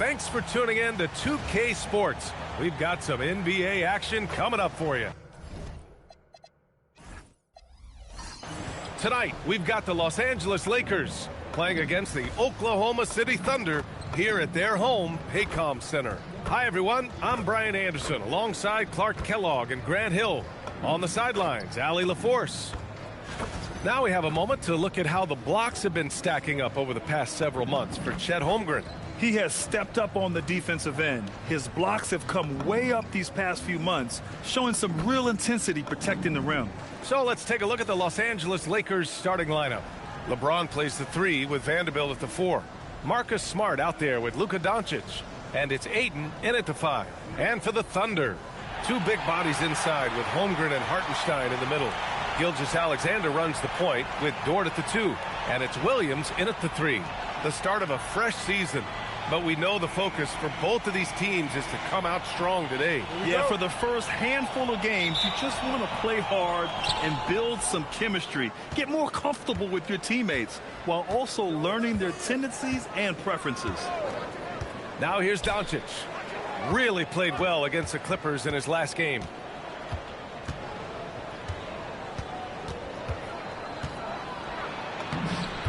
Thanks for tuning in to 2K Sports. We've got some NBA action coming up for you. Tonight, we've got the Los Angeles Lakers playing against the Oklahoma City Thunder here at their home, Paycom Center. Hi, everyone. I'm Brian Anderson alongside Clark Kellogg and Grant Hill. On the sidelines, Allie LaForce. Now we have a moment to look at how the blocks have been stacking up over the past several months for Chet Holmgren. He has stepped up on the defensive end. His blocks have come way up these past few months, showing some real intensity protecting the rim. So let's take a look at the Los Angeles Lakers starting lineup. LeBron plays the 3 with Vanderbilt at the 4. Marcus Smart out there with Luka Doncic. And it's Ayton in at the 5. And for the Thunder, 2 big bodies inside with Holmgren and Hartenstein in the middle. Gilgeous-Alexander runs the point with Dort at the 2. And it's Williams in at the 3. The start of a fresh season. But we know the focus for both of these teams is to come out strong today. Yeah, for the first handful of games, you just want to play hard and build some chemistry. Get more comfortable with your teammates while also learning their tendencies and preferences. Now here's Doncic. Really played well against the Clippers in his last game.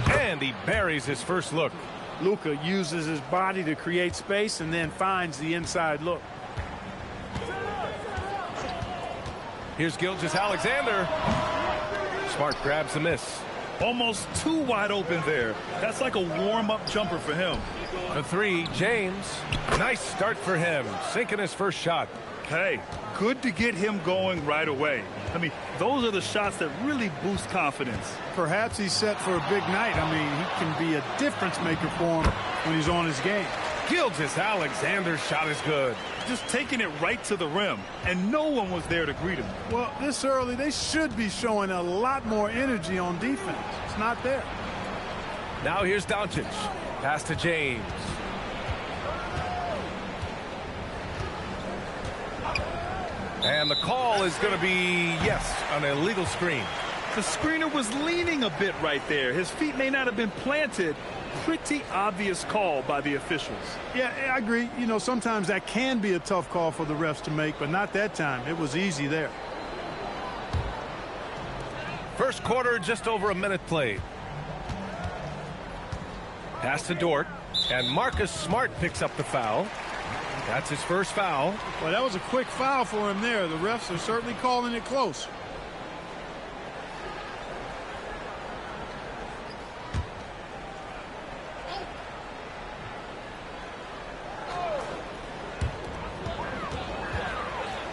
And he buries his first look. Luka uses his body to create space and then finds the inside look. Here's Gilgeous-Alexander. Smart grabs the miss. Almost too wide open there. That's like a warm-up jumper for him. The 3, James. Nice start for him, sinking his first shot. Hey, good to get him going right away. I mean, those are the shots that really boost confidence. Perhaps he's set for a big night. I mean, he can be a difference maker for him when he's on his game. Gilgeous-Alexander's shot is good. Just taking it right to the rim, and no one was there to greet him. Well, this early, they should be showing a lot more energy on defense. It's not there. Now here's Doncic. Pass to James. And the call is going to be, yes, an illegal screen. The screener was leaning a bit right there. His feet may not have been planted. Pretty obvious call by the officials. Yeah, I agree. You know, sometimes that can be a tough call for the refs to make, but not that time. It was easy there. First quarter, just over a minute played. Pass to Dort, and Marcus Smart picks up the foul. That's his first foul. Well, that was a quick foul for him there. The refs are certainly calling it close.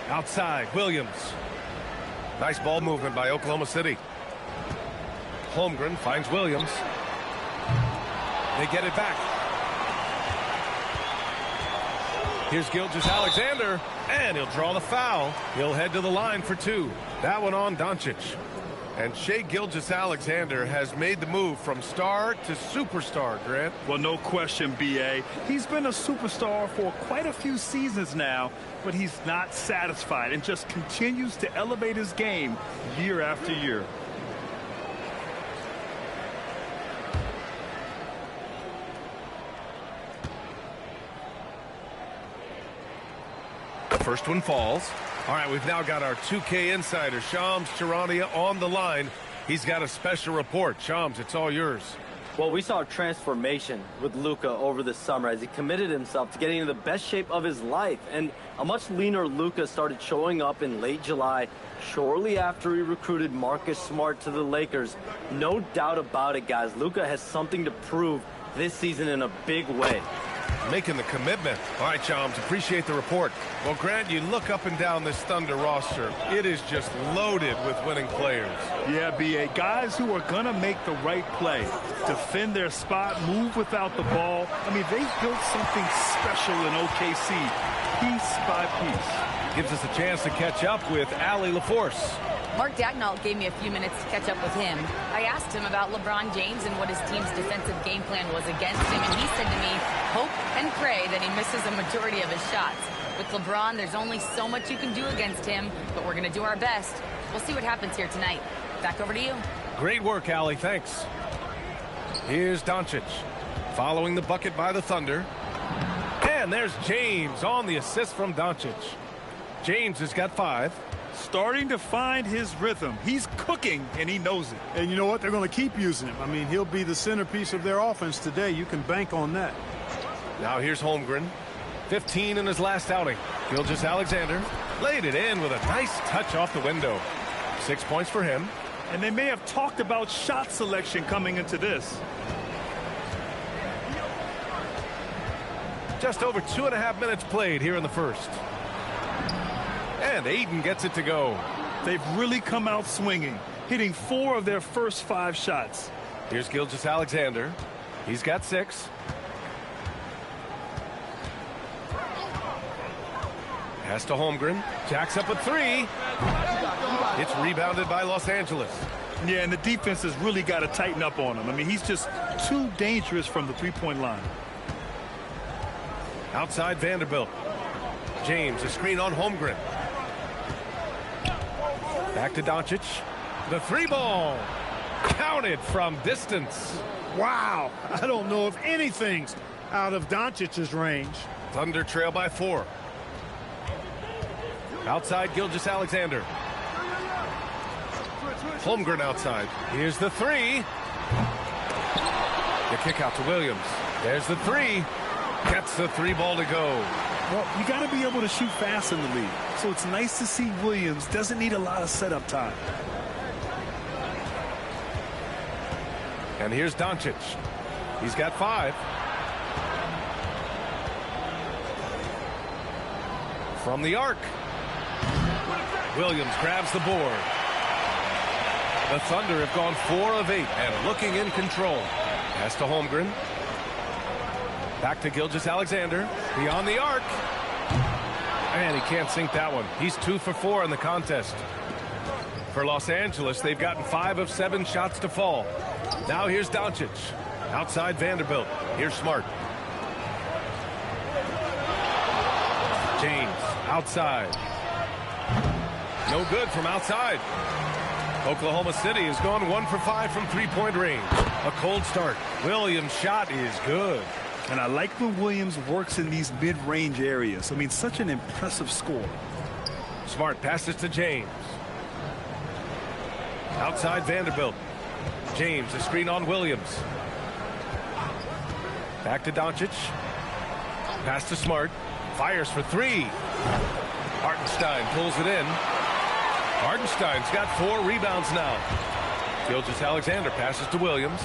Outside, Williams. Nice ball movement by Oklahoma City. Holmgren finds Williams. They get it back. Here's Gilgeous-Alexander, and he'll draw the foul. He'll head to the line for 2. That one on Doncic. And Shai Gilgeous-Alexander has made the move from star to superstar, Grant. Well, no question, B.A. He's been a superstar for quite a few seasons now, but he's not satisfied and just continues to elevate his game year after year. First one falls. All right, we've now got our 2K insider, Shams Charania, on the line. He's got a special report. Shams, it's all yours. Well, we saw a transformation with Luka over the summer as he committed himself to getting in the best shape of his life. And a much leaner Luka started showing up in late July, shortly after he recruited Marcus Smart to the Lakers. No doubt about it, guys. Luka has something to prove this season in a big way. Making the commitment. All right, Shams, appreciate the report. Well, Grant, you look up and down this Thunder roster. It is just loaded with winning players. Yeah, B.A. Guys who are going to make the right play, defend their spot, move without the ball. I mean, they've built something special in OKC, piece by piece. Gives us a chance to catch up with Allie LaForce. Mark Dagnall gave me a few minutes to catch up with him. I asked him about LeBron James and what his team's defensive game plan was against him, and he said to me, hope and pray that he misses a majority of his shots. With LeBron, there's only so much you can do against him, but we're going to do our best. We'll see what happens here tonight. Back over to you. Great work, Allie. Thanks. Here's Doncic, following the bucket by the Thunder. And there's James on the assist from Doncic. James has got 5. Starting to find his rhythm. He's cooking, and he knows it. And you know what? They're going to keep using him. I mean, he'll be the centerpiece of their offense today. You can bank on that. Now here's Holmgren. 15 in his last outing. Gilgeous-Alexander laid it in with a nice touch off the window. 6 points for him. And they may have talked about shot selection coming into this. Just over 2.5 minutes played here in the first. And Ayton gets it to go. They've really come out swinging, hitting 4 of their first 5 shots. Here's Gilgeous-Alexander. He's got 6. Pass to Holmgren. Jacks up a 3. It's rebounded by Los Angeles. Yeah, and the defense has really got to tighten up on him. I mean, he's just too dangerous from the three-point line. Outside Vanderbilt. James, a screen on Holmgren. Back to Doncic. The 3 ball. Counted from distance. Wow. I don't know if anything's out of Doncic's range. Thunder trail by 4. Outside Gilgeous-Alexander. Holmgren outside. Here's the 3. The kick out to Williams. There's the 3. Gets the 3 ball to go. Well, you got to be able to shoot fast in the league. So it's nice to see Williams doesn't need a lot of setup time. And here's Doncic. He's got 5. From the arc. Williams grabs the board. The Thunder have gone 4 of 8 and looking in control. Pass to Holmgren. Back to Gilgeous-Alexander. Beyond the arc. And he can't sink that one. He's 2 for 4 in the contest. For Los Angeles, they've gotten 5 of 7 shots to fall. Now here's Doncic. Outside Vanderbilt. Here's Smart. James outside. No good from outside. Oklahoma City has gone 1 for 5 from three-point range. A cold start. Williams' shot is good. And I like when Williams works in these mid-range areas. I mean, such an impressive score. Smart passes to James. Outside Vanderbilt. James, a screen on Williams. Back to Doncic. Pass to Smart. Fires for 3. Hartenstein pulls it in. Hartenstein's got 4 rebounds now. Gilgeous-Alexander passes to Williams.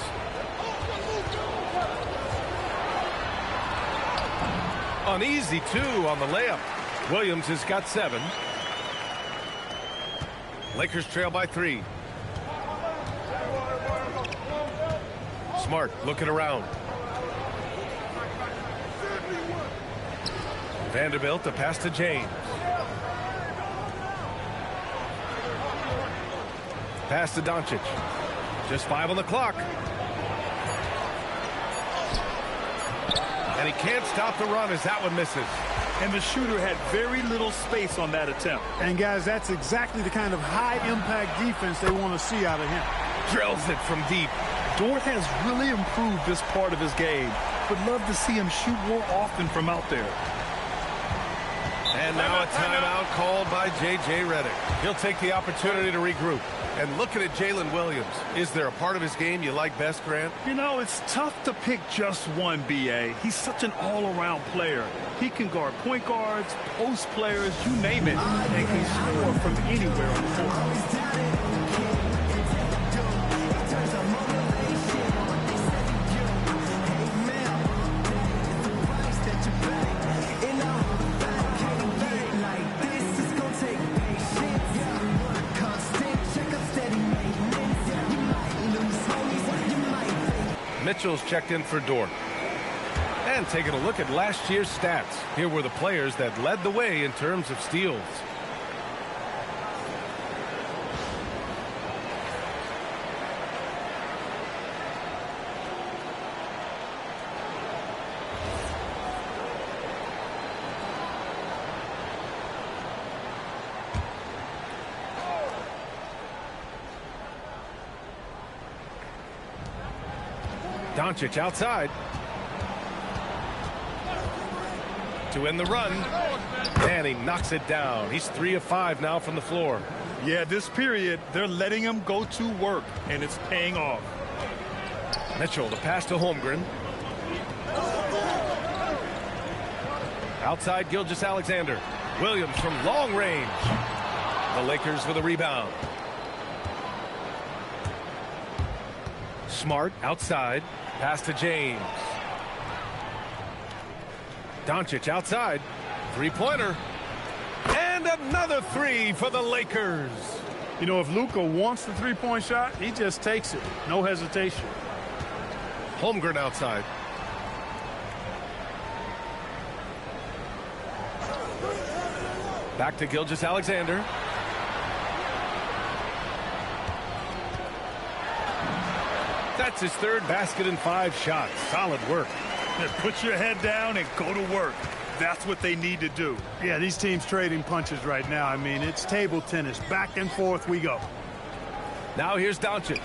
An easy 2 on the layup. Williams has got 7. Lakers trail by 3. Smart looking around. Vanderbilt, the pass to James. Pass to Doncic. Just 5 on the clock. And he can't stop the run as that one misses. And the shooter had very little space on that attempt. And, guys, that's exactly the kind of high-impact defense they want to see out of him. Drills it from deep. Dort has really improved this part of his game. Would love to see him shoot more often from out there. And now a timeout called by J.J. Redick. He'll take the opportunity to regroup. And looking at Jalen Williams, is there a part of his game you like best, Grant? You know, it's tough to pick just one, B.A. He's such an all-around player. He can guard point guards, post players, you name it, and can score from anywhere on the floor. Mitchell's checked in for Dort. And taking a look at last year's stats. Here were the players that led the way in terms of steals. Doncic outside. to win the run. And he knocks it down. He's 3 of 5 now from the floor. Yeah, this period, they're letting him go to work, and it's paying off. Mitchell, the pass to Holmgren. Outside Gilgeous-Alexander. Williams from long range. The Lakers with a rebound. Smart outside. Pass to James. Doncic outside. Three-pointer. And another three for the Lakers. You know, if Luka wants the three-point shot, he just takes it. No hesitation. Holmgren outside. Back to Gilgeous-Alexander. That's his third basket in 5 shots. Solid work. Put your head down and go to work. That's what they need to do. Yeah, these teams trading punches right now. I mean, it's table tennis. Back and forth we go. Now here's Doncic.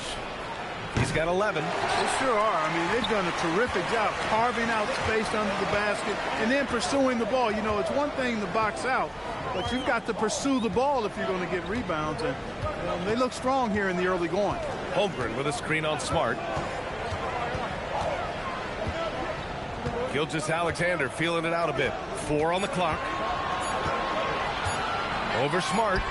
He's got 11. They sure are. I mean, they've done a terrific job carving out space under the basket and then pursuing the ball. You know, it's one thing to box out, but you've got to pursue the ball if you're going to get rebounds. And they look strong here in the early going. Holmgren with a screen on Smart. Gilgeous-Alexander feeling it out a bit. 4 on the clock. Over Smart.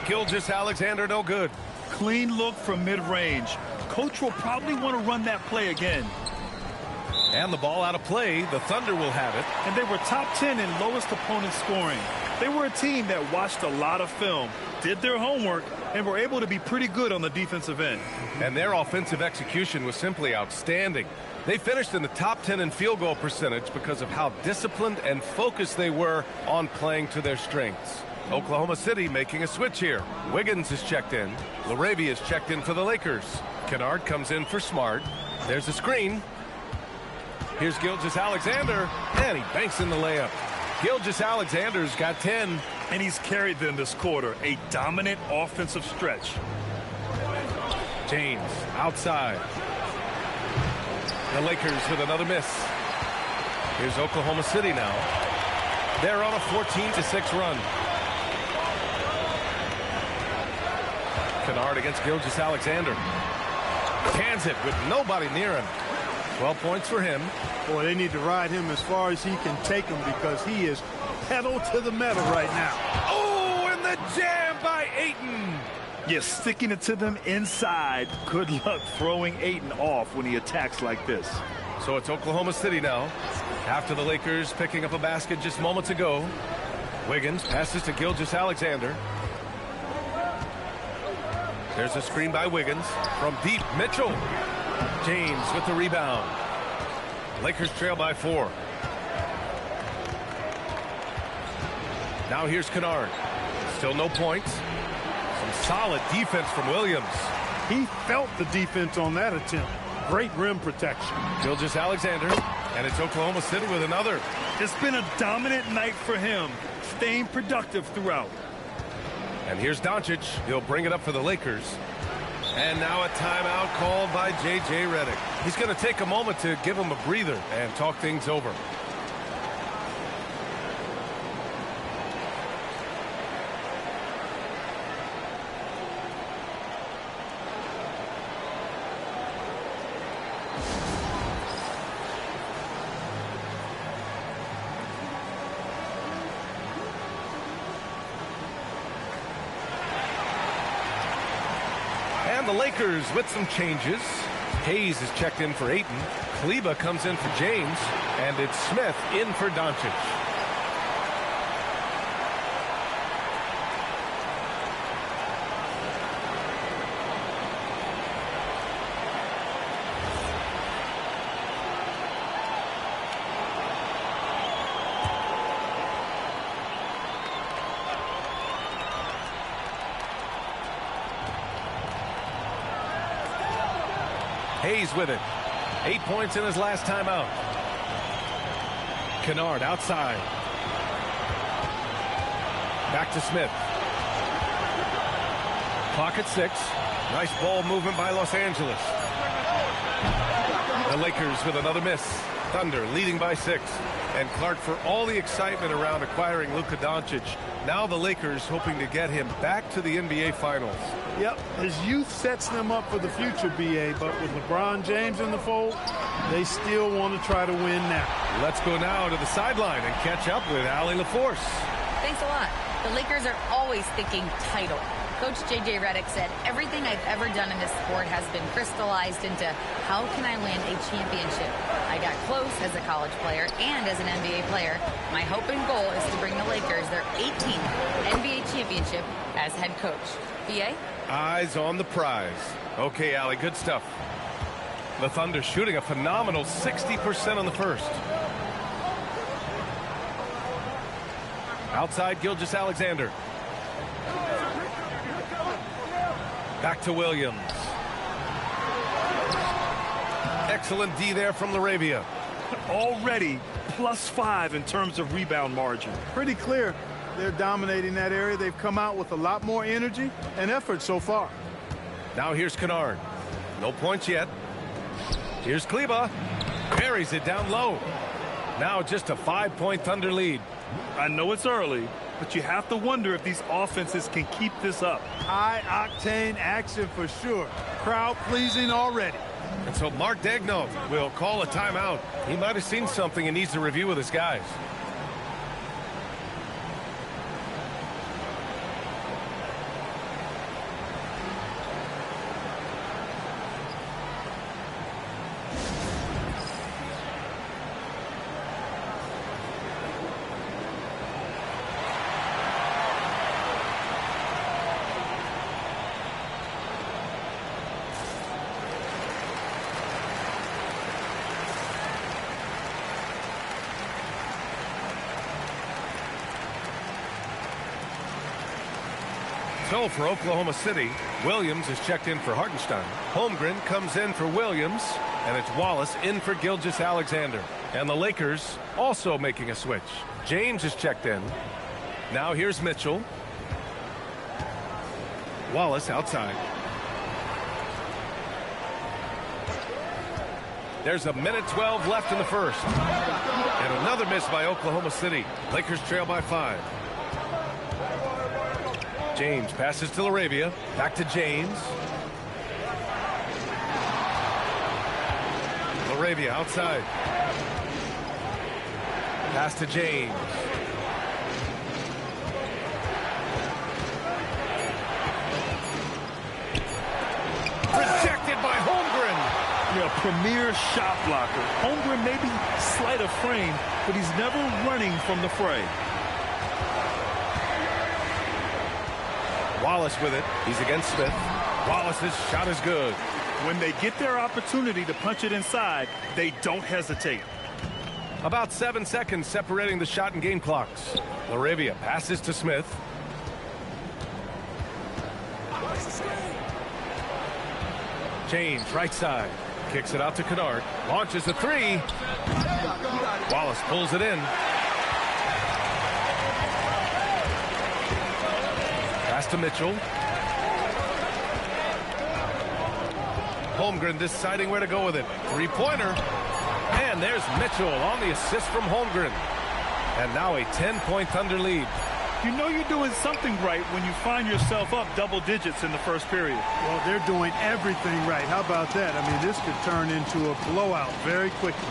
Gilgeous-Alexander no good. Clean look from mid-range. Coach will probably want to run that play again. And the ball out of play. The Thunder will have it. And they were top 10 in lowest opponent scoring. They were a team that watched a lot of film, did their homework, and were able to be pretty good on the defensive end. And their offensive execution was simply outstanding. They finished in the top 10 in field goal percentage because of how disciplined and focused they were on playing to their strengths. Oklahoma City making a switch here. Wiggins is checked in. Larabia is checked in for the Lakers. Kennard comes in for Smart. There's a screen. Here's Gilgeous-Alexander, and he banks in the layup. Gilgeous-Alexander's got 10. And he's carried them this quarter. A dominant offensive stretch. James outside. The Lakers with another miss. Here's Oklahoma City now. They're on a 14-6 run. Kennard against Gilgeous-Alexander. Cans it with nobody near him. 12 points for him. Boy, they need to ride him as far as he can take him because he is pedal to the metal right now. Oh, and the jam by Ayton. Yeah, sticking it to them inside. Good luck throwing Ayton off when he attacks like this. So it's Oklahoma City now. After the Lakers picking up a basket just moments ago. Wiggins passes to Gilgeous-Alexander. There's a screen by Wiggins. From deep, Mitchell. James with the rebound. Lakers trail by 4. Now here's Kennard. Still no points. Some solid defense from Williams. He felt the defense on that attempt. Great rim protection. Gilgeous-Alexander. And it's Oklahoma City with another. It's been a dominant night for him. Staying productive throughout. And here's Doncic. He'll bring it up for the Lakers. And now a timeout called by J.J. Redick. He's going to take a moment to give him a breather and talk things over. The Lakers with some changes. Hayes is checked in for Ayton. Kleba comes in for James. And it's Smith in for Doncic. Hayes with it. 8 points in his last timeout. Kennard outside. Back to Smith. Clock at 6. Nice ball movement by Los Angeles. The Lakers with another miss. Thunder leading by 6. And Clark, for all the excitement around acquiring Luka Doncic, now the Lakers hoping to get him back to the NBA Finals. Yep, his youth sets them up for the future, B.A., but with LeBron James in the fold, they still want to try to win now. Let's go now to the sideline and catch up with Allie LaForce. Thanks a lot. The Lakers are always thinking title. Coach J.J. Redick said, everything I've ever done in this sport has been crystallized into how can I land a championship. I got close as a college player and as an NBA player. My hope and goal is to bring the Lakers their 18th NBA championship as head coach. B.A.? Eyes on the prize. Okay, Allie, good stuff. The Thunder shooting a phenomenal 60% on the first. Outside, Gilgeous-Alexander. Back to Williams. Excellent D there from Laravia. Already +5 in terms of rebound margin. Pretty clear they're dominating that area. They've come out with a lot more energy and effort so far. Now here's Kennard. No points yet. Here's Kleba. Buries it down low. Now just a 5-point Thunder lead. I know it's early, but you have to wonder if these offenses can keep this up. High-octane action for sure. Crowd-pleasing already. And so Mark Daigneault will call a timeout. He might have seen something and needs to review with his guys. So for Oklahoma City, Williams is checked in for Hartenstein. Holmgren comes in for Williams, and it's Wallace in for Gilgeous-Alexander. And the Lakers also making a switch. James is checked in. Now here's Mitchell. Wallace outside. There's a minute 12 left in the first. And another miss by Oklahoma City. Lakers trail by 5. James passes to Laravia. Back to James. Laravia outside. Pass to James. Rejected by Holmgren. Yeah, premier shot blocker. Holmgren may be slight of frame, but he's never running from the fray. Wallace with it. He's against Smith. Wallace's shot is good. When they get their opportunity to punch it inside, they don't hesitate. About 7 seconds separating the shot and game clocks. Laravia passes to Smith. James, right side. Kicks it out to Kennard. Launches a three. Wallace pulls it in. Pass to Mitchell. Holmgren deciding where to go with it. Three-pointer. And there's Mitchell on the assist from Holmgren. And now a 10-point Thunder lead. You know you're doing something right when you find yourself up double digits in the first period. Well, they're doing everything right. How about that? I mean, this could turn into a blowout very quickly.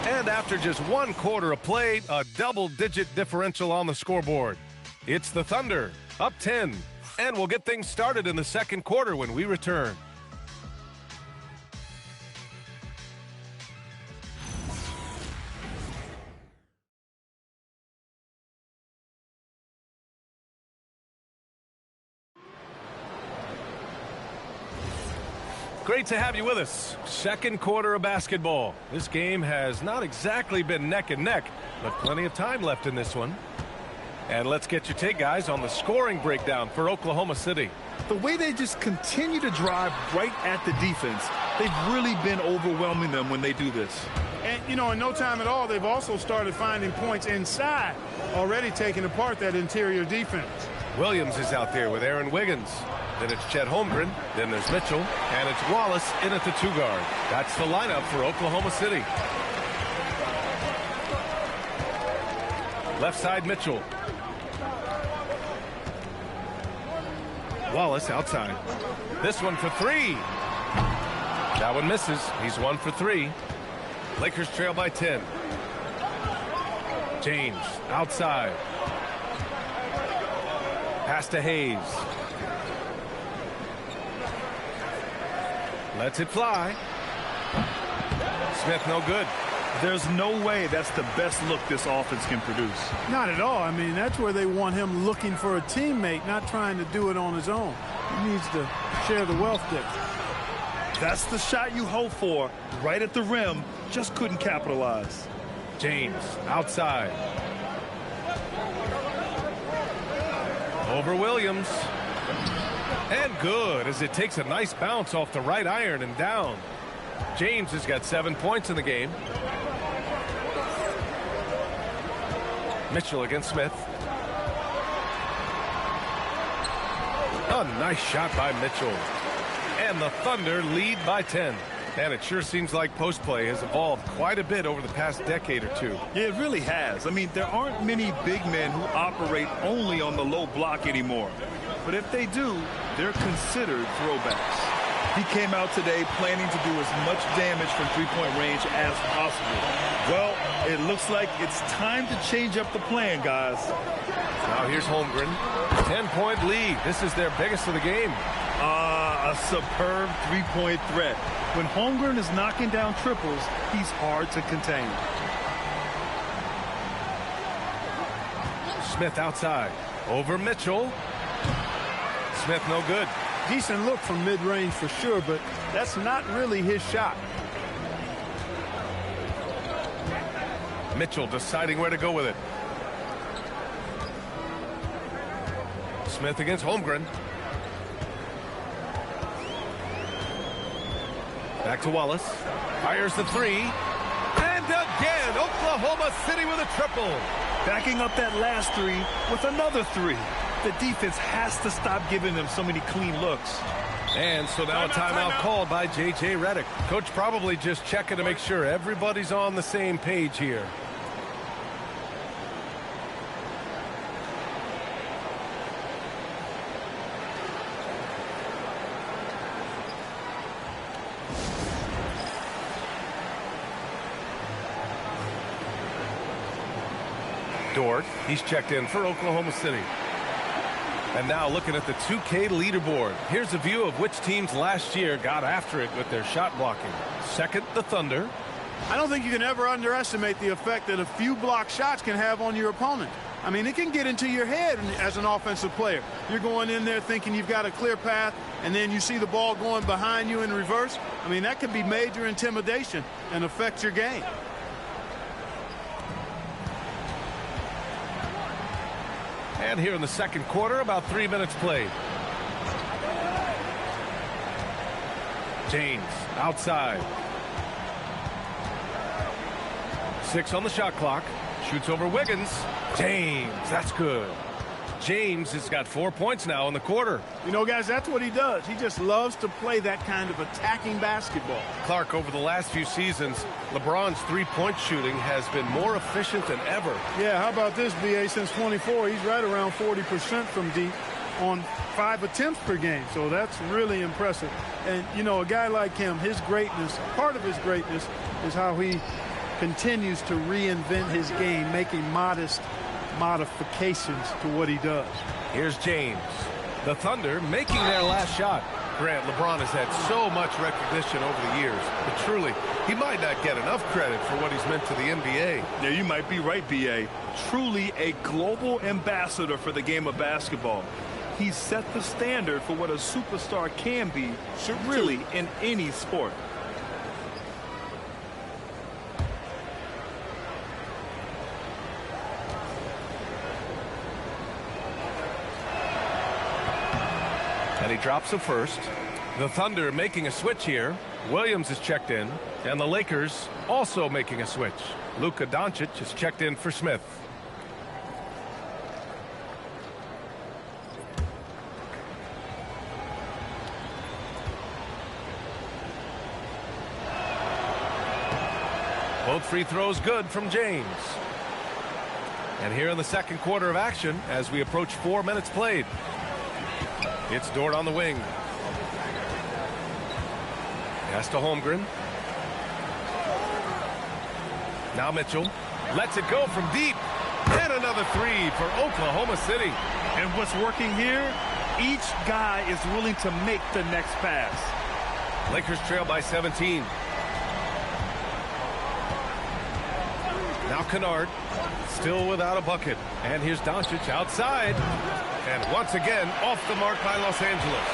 And after just 1 quarter of play, a double-digit differential on the scoreboard. It's the Thunder, up 10. And we'll get things started in the second quarter when we return. Great to have you with us. Second quarter of basketball. This game has not exactly been neck and neck, but plenty of time left in this one. And let's get your take, guys, on the scoring breakdown for Oklahoma City. The way they just continue to drive right at the defense, they've really been overwhelming them when they do this. And, you know, in no time at all, they've also started finding points inside, already taking apart that interior defense. Williams is out there with Aaron Wiggins. Then it's Chet Holmgren. Then there's Mitchell. And it's Wallace in at the 2 guard. That's the lineup for Oklahoma City. Left side, Mitchell. Wallace outside. This one for three. That one misses. He's 1 for 3. Lakers trail by 10. James outside. Pass to Hayes. Lets it fly. Smith no good. There's no way that's the best look this offense can produce. Not at all. I mean, that's where they want him looking for a teammate, not trying to do it on his own. He needs to share the wealth there. That's the shot you hope for. Right at the rim, just couldn't capitalize. James outside. Over Williams. And good as it takes a nice bounce off the right iron and down. James has got 7 points in the game. Mitchell against Smith. A nice shot by Mitchell. And the Thunder lead by 10. And it sure seems like post play has evolved quite a bit over the past decade or two. Yeah, it really has. I mean, there aren't many big men who operate only on the low block anymore. But if they do, they're considered throwbacks. He came out today planning to do as much damage from three-point range as possible. Well, it looks like it's time to change up the plan, guys. Now here's Holmgren. 10-point lead. This is their biggest of the game. A superb three-point threat. When Holmgren is knocking down triples, he's hard to contain. Smith outside. Over Mitchell. Smith no good. Decent look from mid-range for sure, but that's not really his shot. Mitchell deciding where to go with it. Smith against Holmgren. Back to Wallace. Fires the three. And again, Oklahoma City with a triple. Backing up that last three with another three. The defense has to stop giving them so many clean looks. And so now a timeout called by J.J. Redick. Coach probably just checking to make sure everybody's on the same page here. Dort, he's checked in for Oklahoma City. And now looking at the 2K leaderboard. Here's a view of which teams last year got after it with their shot blocking. Second, the Thunder. I don't think you can ever underestimate the effect that a few block shots can have on your opponent. I mean, it can get into your head as an offensive player. You're going in there thinking you've got a clear path, and then you see the ball going behind you in reverse. I mean, that could be major intimidation and affect your game. And here in the second quarter, about 3 minutes played. James outside. 6 on the shot clock. Shoots over Wiggins. James, that's good. James has got 4 points now in the quarter. You know, guys, that's what he does. He just loves to play that kind of attacking basketball. Clark, over the last few seasons, LeBron's three-point shooting has been more efficient than ever. Yeah, how about this, BA? Since 24, he's right around 40% from deep on 5 attempts per game. So that's really impressive. And, you know, a guy like him, his greatness, part of his greatness is how he continues to reinvent his game, making modest modifications to what he does. Here's James. The Thunder making their last shot. Grant, LeBron has had so much recognition over the years, but truly, he might not get enough credit for what he's meant to the NBA. Yeah, you might be right, B.A. Truly a global ambassador for the game of basketball. He's set the standard for what a superstar can be, really, in any sport. And he drops the first. The Thunder making a switch here. Williams is checked in. And the Lakers also making a switch. Luka Doncic is checked in for Smith. Both free throws good from James. And here in the second quarter of action, as we approach 4 minutes played, it's Dort on the wing. Pass to Holmgren. Now Mitchell lets it go from deep. And another three for Oklahoma City. And what's working here, each guy is willing to make the next pass. Lakers trail by 17. Now Kennard, still without a bucket. And here's Doncic outside. And once again, off the mark by Los Angeles.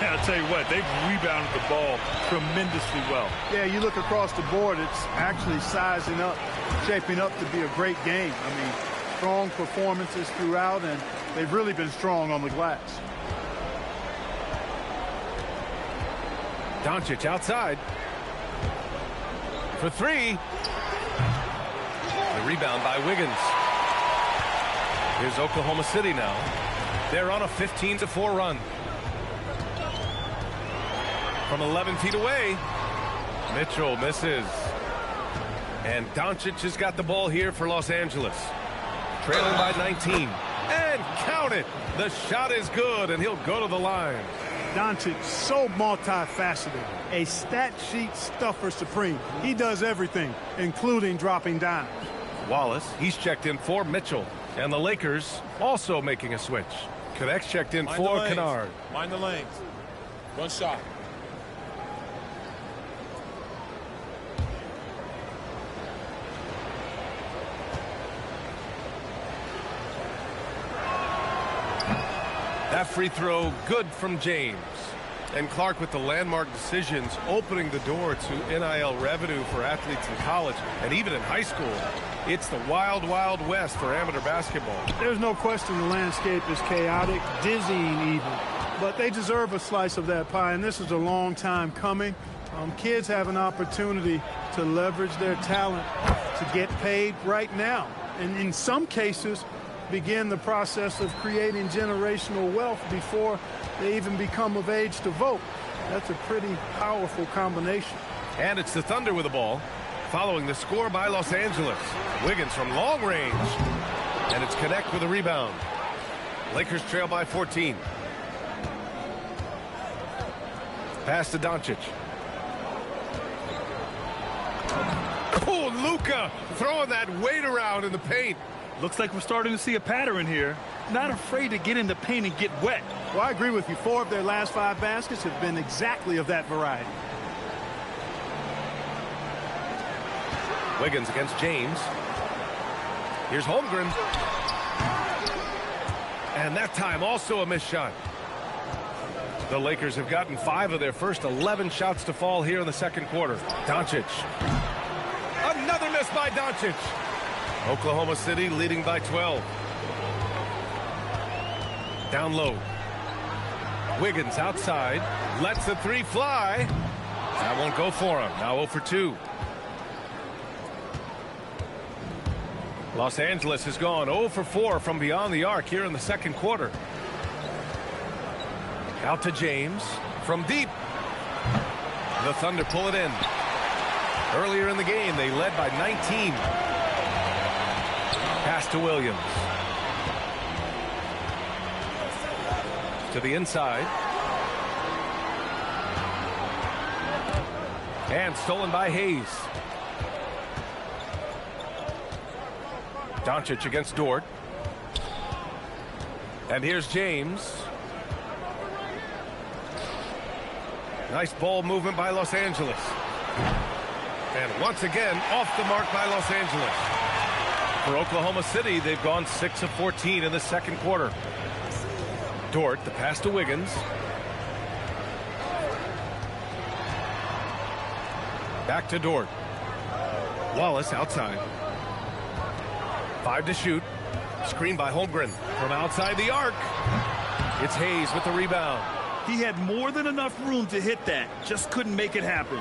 I'll tell you what, they've rebounded the ball tremendously well. Yeah, you look across the board, it's actually sizing up, shaping up to be a great game. I mean, strong performances throughout, and they've really been strong on the glass. Doncic outside for three. The rebound by Wiggins. Here's Oklahoma City now. They're on a 15-4 run. From 11 feet away, Mitchell misses. And Doncic has got the ball here for Los Angeles. Trailing by 19. And count it. The shot is good, and he'll go to the line. Doncic, so multifaceted. A stat sheet stuffer supreme. He does everything, including dropping dimes. Wallace, he's checked in for Mitchell. And the Lakers also making a switch. Connects checked in for Kennard. Mind the lanes. One shot. That free throw good from James. And Clark with the landmark decisions opening the door to NIL revenue for athletes in college and even in high school. It's the wild, wild west for amateur basketball. There's no question the landscape is chaotic, dizzying even. But they deserve a slice of that pie, and this is a long time coming. Kids have an opportunity to leverage their talent to get paid right now. And in some cases, begin the process of creating generational wealth before they even become of age to vote. That's a pretty powerful combination. And it's the Thunder with the ball, following the score by Los Angeles. Wiggins from long range. And it's Connect with a rebound. Lakers trail by 14. Pass to Doncic. Oh, Luka throwing that weight around in the paint. Looks like we're starting to see a pattern here. Not afraid to get in the paint and get wet. Well, I agree with you. 4 of their last 5 baskets have been exactly of that variety. Wiggins against James. Here's Holmgren. And that time also a missed shot. The Lakers have gotten 5 of their first 11 shots to fall here in the second quarter. Doncic. Another miss by Doncic. Oklahoma City leading by 12. Down low. Wiggins outside. Lets the three fly. That won't go for him. Now 0 for 2. Los Angeles has gone 0 for 4 from beyond the arc here in the second quarter. Out to James from deep. The Thunder pull it in. Earlier in the game, they led by 19. Pass to Williams. To the inside. And stolen by Hayes. Doncic against Dort. And here's James. Nice ball movement by Los Angeles. And once again, off the mark by Los Angeles. For Oklahoma City, they've gone 6 of 14 in the second quarter. Dort, the pass to Wiggins. Back to Dort. Wallace outside. 5 to shoot. Screen by Holmgren from outside the arc. It's Hayes with the rebound. He had more than enough room to hit that. Just couldn't make it happen.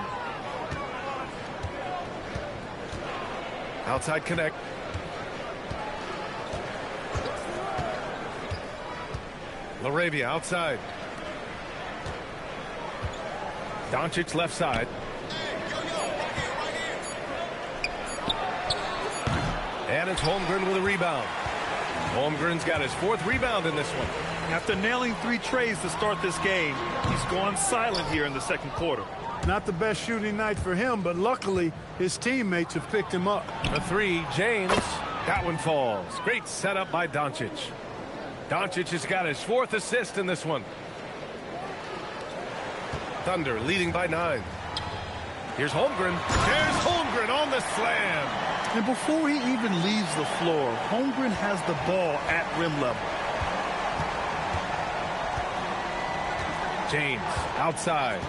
Outside Connect. LaRavia outside. Doncic left side. And it's Holmgren with a rebound. Holmgren's got his 4th rebound in this one. After nailing 3 trays to start this game, he's gone silent here in the second quarter. Not the best shooting night for him, but luckily his teammates have picked him up. The 3, James. That one falls. Great setup by Doncic. Doncic has got his 4th assist in this one. Thunder leading by 9. Here's Holmgren. There's Holmgren on the slam. And before he even leaves the floor, Holmgren has the ball at rim level. James outside.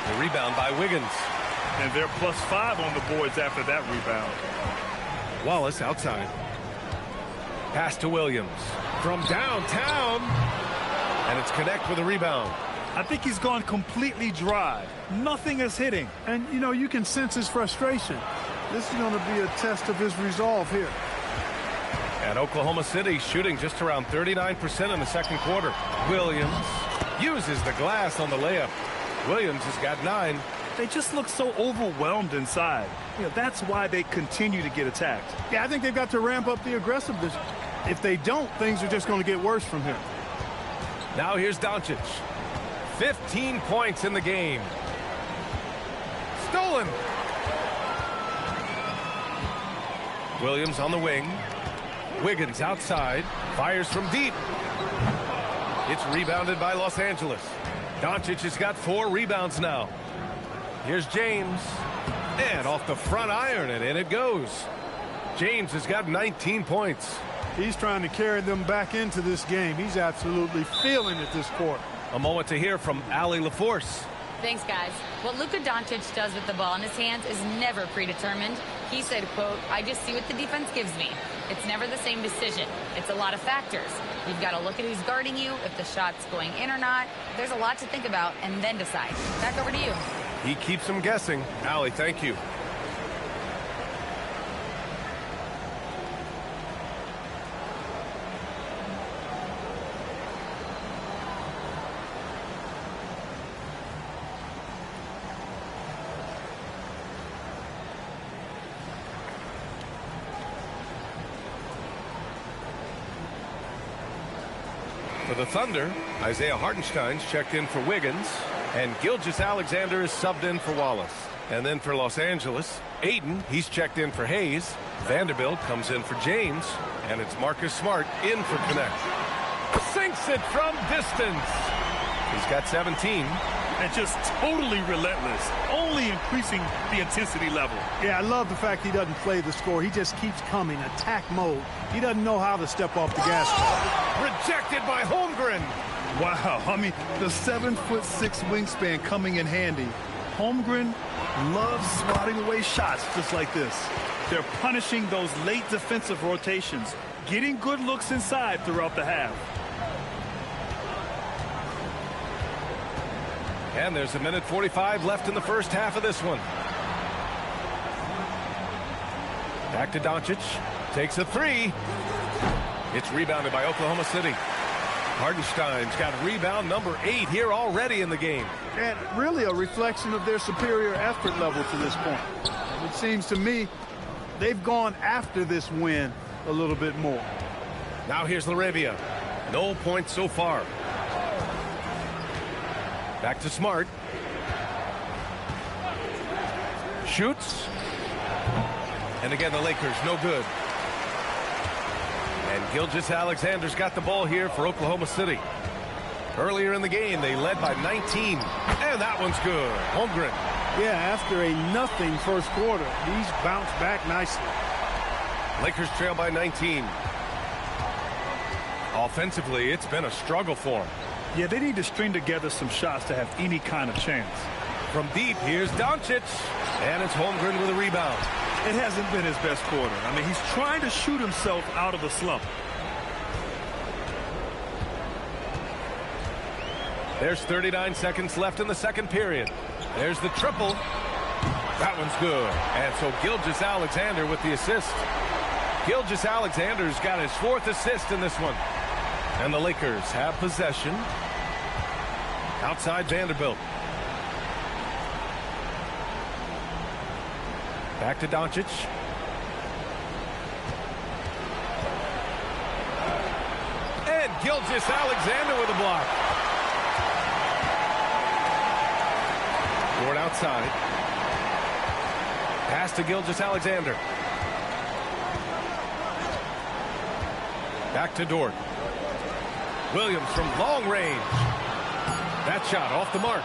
The rebound by Wiggins. And they're +5 on the boards after that rebound. Wallace outside. Pass to Williams from downtown. And it's Connect with a rebound. I think he's gone completely dry. Nothing is hitting. And, you know, you can sense his frustration. This is going to be a test of his resolve here. And Oklahoma City shooting just around 39% in the second quarter. Williams uses the glass on the layup. Williams has got 9. They just look so overwhelmed inside. You know, that's why they continue to get attacked. Yeah, I think they've got to ramp up the aggressiveness. If they don't, things are just going to get worse from here. Now here's Doncic. 15 points in the game. Stolen. Williams on the wing. Wiggins outside. Fires from deep. It's rebounded by Los Angeles. Doncic has got 4 rebounds now. Here's James. And off the front iron, and in it goes. James has got 19 points. He's trying to carry them back into this game. He's absolutely feeling it this quarter. A moment to hear from Allie LaForce. Thanks, guys. What Luka Doncic does with the ball in his hands is never predetermined. He said, quote, I just see what the defense gives me. It's never the same decision. It's a lot of factors. You've got to look at who's guarding you, if the shot's going in or not. There's a lot to think about, and then decide. Back over to you. He keeps them guessing. Allie, thank you. For the Thunder, Isaiah Hartenstein's checked in for Wiggins, and Gilgeous-Alexander is subbed in for Wallace. And then for Los Angeles, Ayton, he's checked in for Hayes. Vanderbilt comes in for James, and it's Marcus Smart in for Connect. Sinks it from distance. He's got 17. And just totally relentless, only increasing the intensity level. Yeah, I love the fact he doesn't play the score. He just keeps coming, attack mode. He doesn't know how to step off the gas pedal. Rejected by Holmgren. Wow, I mean, the 7'6" wingspan coming in handy. Holmgren loves swatting away shots just like this. They're punishing those late defensive rotations, getting good looks inside throughout the half. And there's 1:45 left in the first half of this one. Back to Doncic. Takes a 3. It's rebounded by Oklahoma City. Hartenstein's got rebound number 8 here already in the game. And really a reflection of their superior effort level to this point. It seems to me they've gone after this win a little bit more. Now here's LaRavia. No points so far. Back to Smart. Shoots. And again, the Lakers, no good. And Gilgeous-Alexander's got the ball here for Oklahoma City. Earlier in the game, they led by 19. And that one's good. Holmgren. Yeah, after a nothing first quarter, he's bounced back nicely. Lakers trail by 19. Offensively, it's been a struggle for them. Yeah, they need to string together some shots to have any kind of chance. From deep, here's Doncic. And it's Holmgren with a rebound. It hasn't been his best quarter. I mean, he's trying to shoot himself out of the slump. There's 39 seconds left in the second period. There's the triple. That one's good. And so Gilgeous-Alexander with the assist. Gilgeous-Alexander's got his 4th assist in this one. And the Lakers have possession. Outside Vanderbilt. Back to Doncic. And Gilgeous-Alexander with a block. Ward outside. Pass to Gilgeous-Alexander. Back to Dort. Williams from long range. That shot off the mark.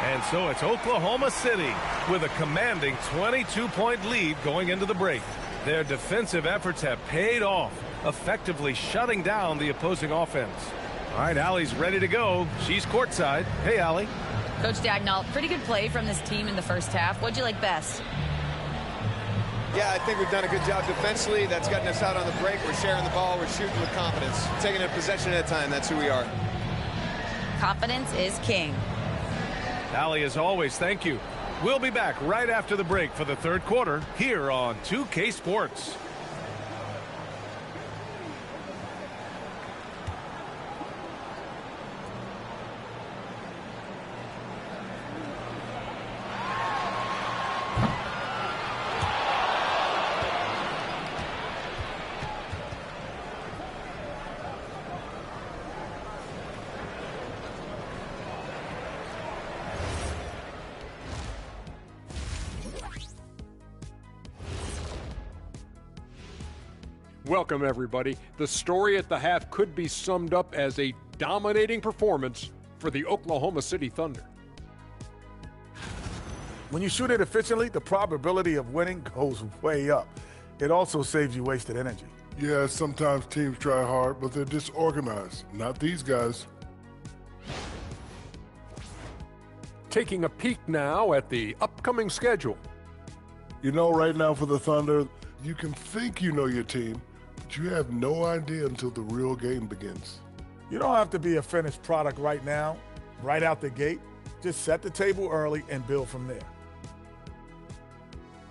And so it's Oklahoma City with a commanding 22-point lead going into the break. Their defensive efforts have paid off, effectively shutting down the opposing offense. All right, Allie's ready to go. She's courtside. Hey, Allie. Coach Dagnall, pretty good play from this team in the first half. What'd you like best? Yeah, I think we've done a good job defensively. That's gotten us out on the break. We're sharing the ball. We're shooting with confidence. Taking a possession at a time. That's who we are. Confidence is king. Allie, as always, thank you. We'll be back right after the break for the third quarter here on 2K Sports. Welcome, everybody. The story at the half could be summed up as a dominating performance for the Oklahoma City Thunder. When you shoot it efficiently, the probability of winning goes way up. It also saves you wasted energy. Yeah, sometimes teams try hard, but they're disorganized. Not these guys. Taking a peek now at the upcoming schedule. You know, right now for the Thunder, you can think you know your team, but you have no idea until the real game begins. You don't have to be a finished product right now, right out the gate. Just set the table early and build from there.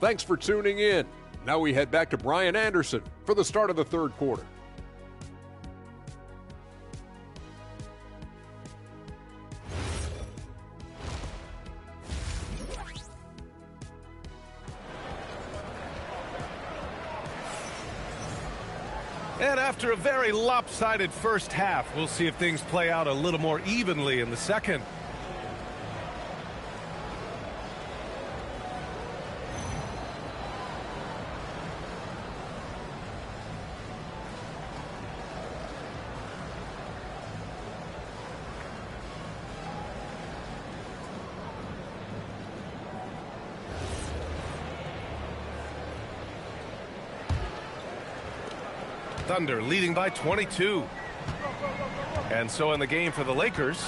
Thanks for tuning in. Now we head back to Brian Anderson for the start of the third quarter. And after a very lopsided first half, we'll see if things play out a little more evenly in the second. Thunder leading by 22. And so in the game for the Lakers,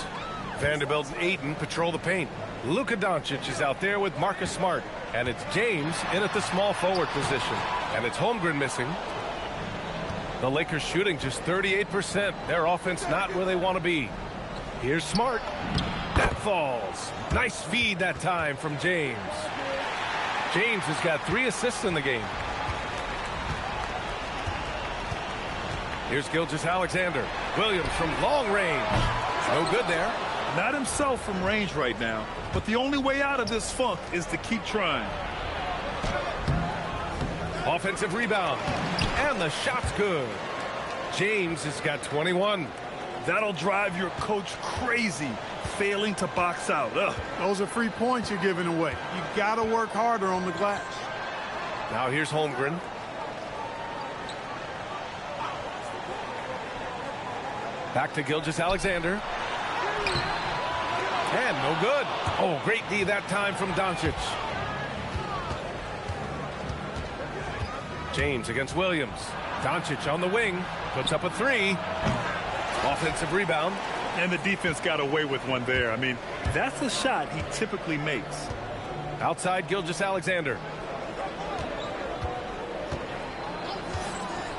Vanderbilt and Ayton patrol the paint. Luka Doncic is out there with Marcus Smart. And it's James in at the small forward position. And it's Holmgren missing. The Lakers shooting just 38%. Their offense not where they want to be. Here's Smart. That falls. Nice feed that time from James. James has got 3 assists in the game. Here's Gilgeous-Alexander. Williams from long range. No good there. Not himself from range right now, but the only way out of this funk is to keep trying. Offensive rebound. And the shot's good. James has got 21. That'll drive your coach crazy, failing to box out. Ugh. Those are free points you're giving away. You got to work harder on the glass. Now here's Holmgren. Back to Gilgeous-Alexander. And no good. Oh, great D that time from Doncic. James against Williams. Doncic on the wing. Puts up a 3. Offensive rebound. And the defense got away with one there. I mean, that's a shot he typically makes. Outside Gilgeous-Alexander.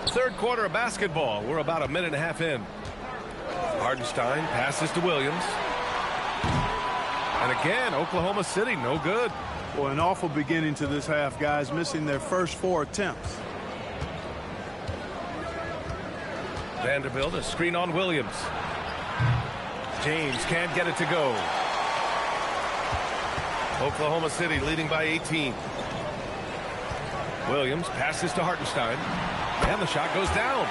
Third quarter of basketball. We're about a minute and a half in. Hardenstein passes to Williams. And again, Oklahoma City, no good. Boy, an awful beginning to this half, guys, missing their first 4 attempts. Vanderbilt, a screen on Williams. James can't get it to go. Oklahoma City leading by 18. Williams passes to Hartenstein. And the shot goes down.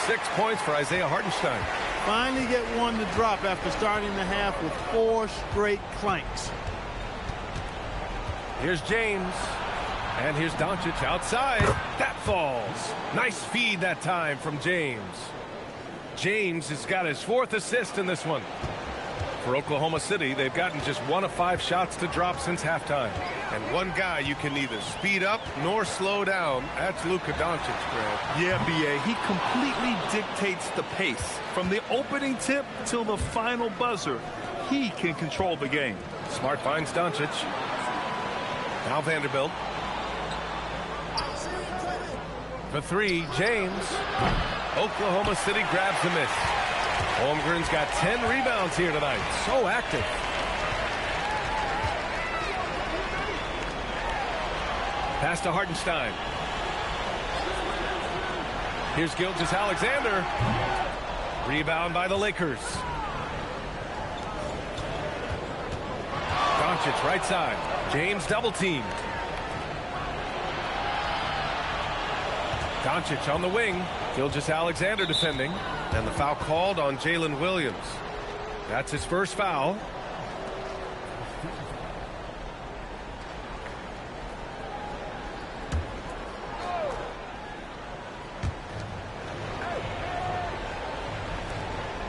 6 points for Isaiah Hartenstein. Finally get one to drop after starting the half with 4 straight clanks. Here's James. And here's Doncic outside. That falls. Nice feed that time from James. James has got his 4th assist in this one. For Oklahoma City, they've gotten just 1 of 5 shots to drop since halftime. And one guy you can neither speed up nor slow down. That's Luka Doncic, Grant. Yeah, B.A. He completely dictates the pace. From the opening tip till the final buzzer, he can control the game. Smart finds Doncic. Now Vanderbilt. For 3, James. Oklahoma City grabs the miss. Holmgren's got 10 rebounds here tonight. So active. Pass to Hartenstein. Here's Gilgeous-Alexander. Rebound by the Lakers. Doncic right side. James double teamed. Doncic on the wing. Gilgeous-Alexander defending. And the foul called on Jalen Williams. That's his first foul.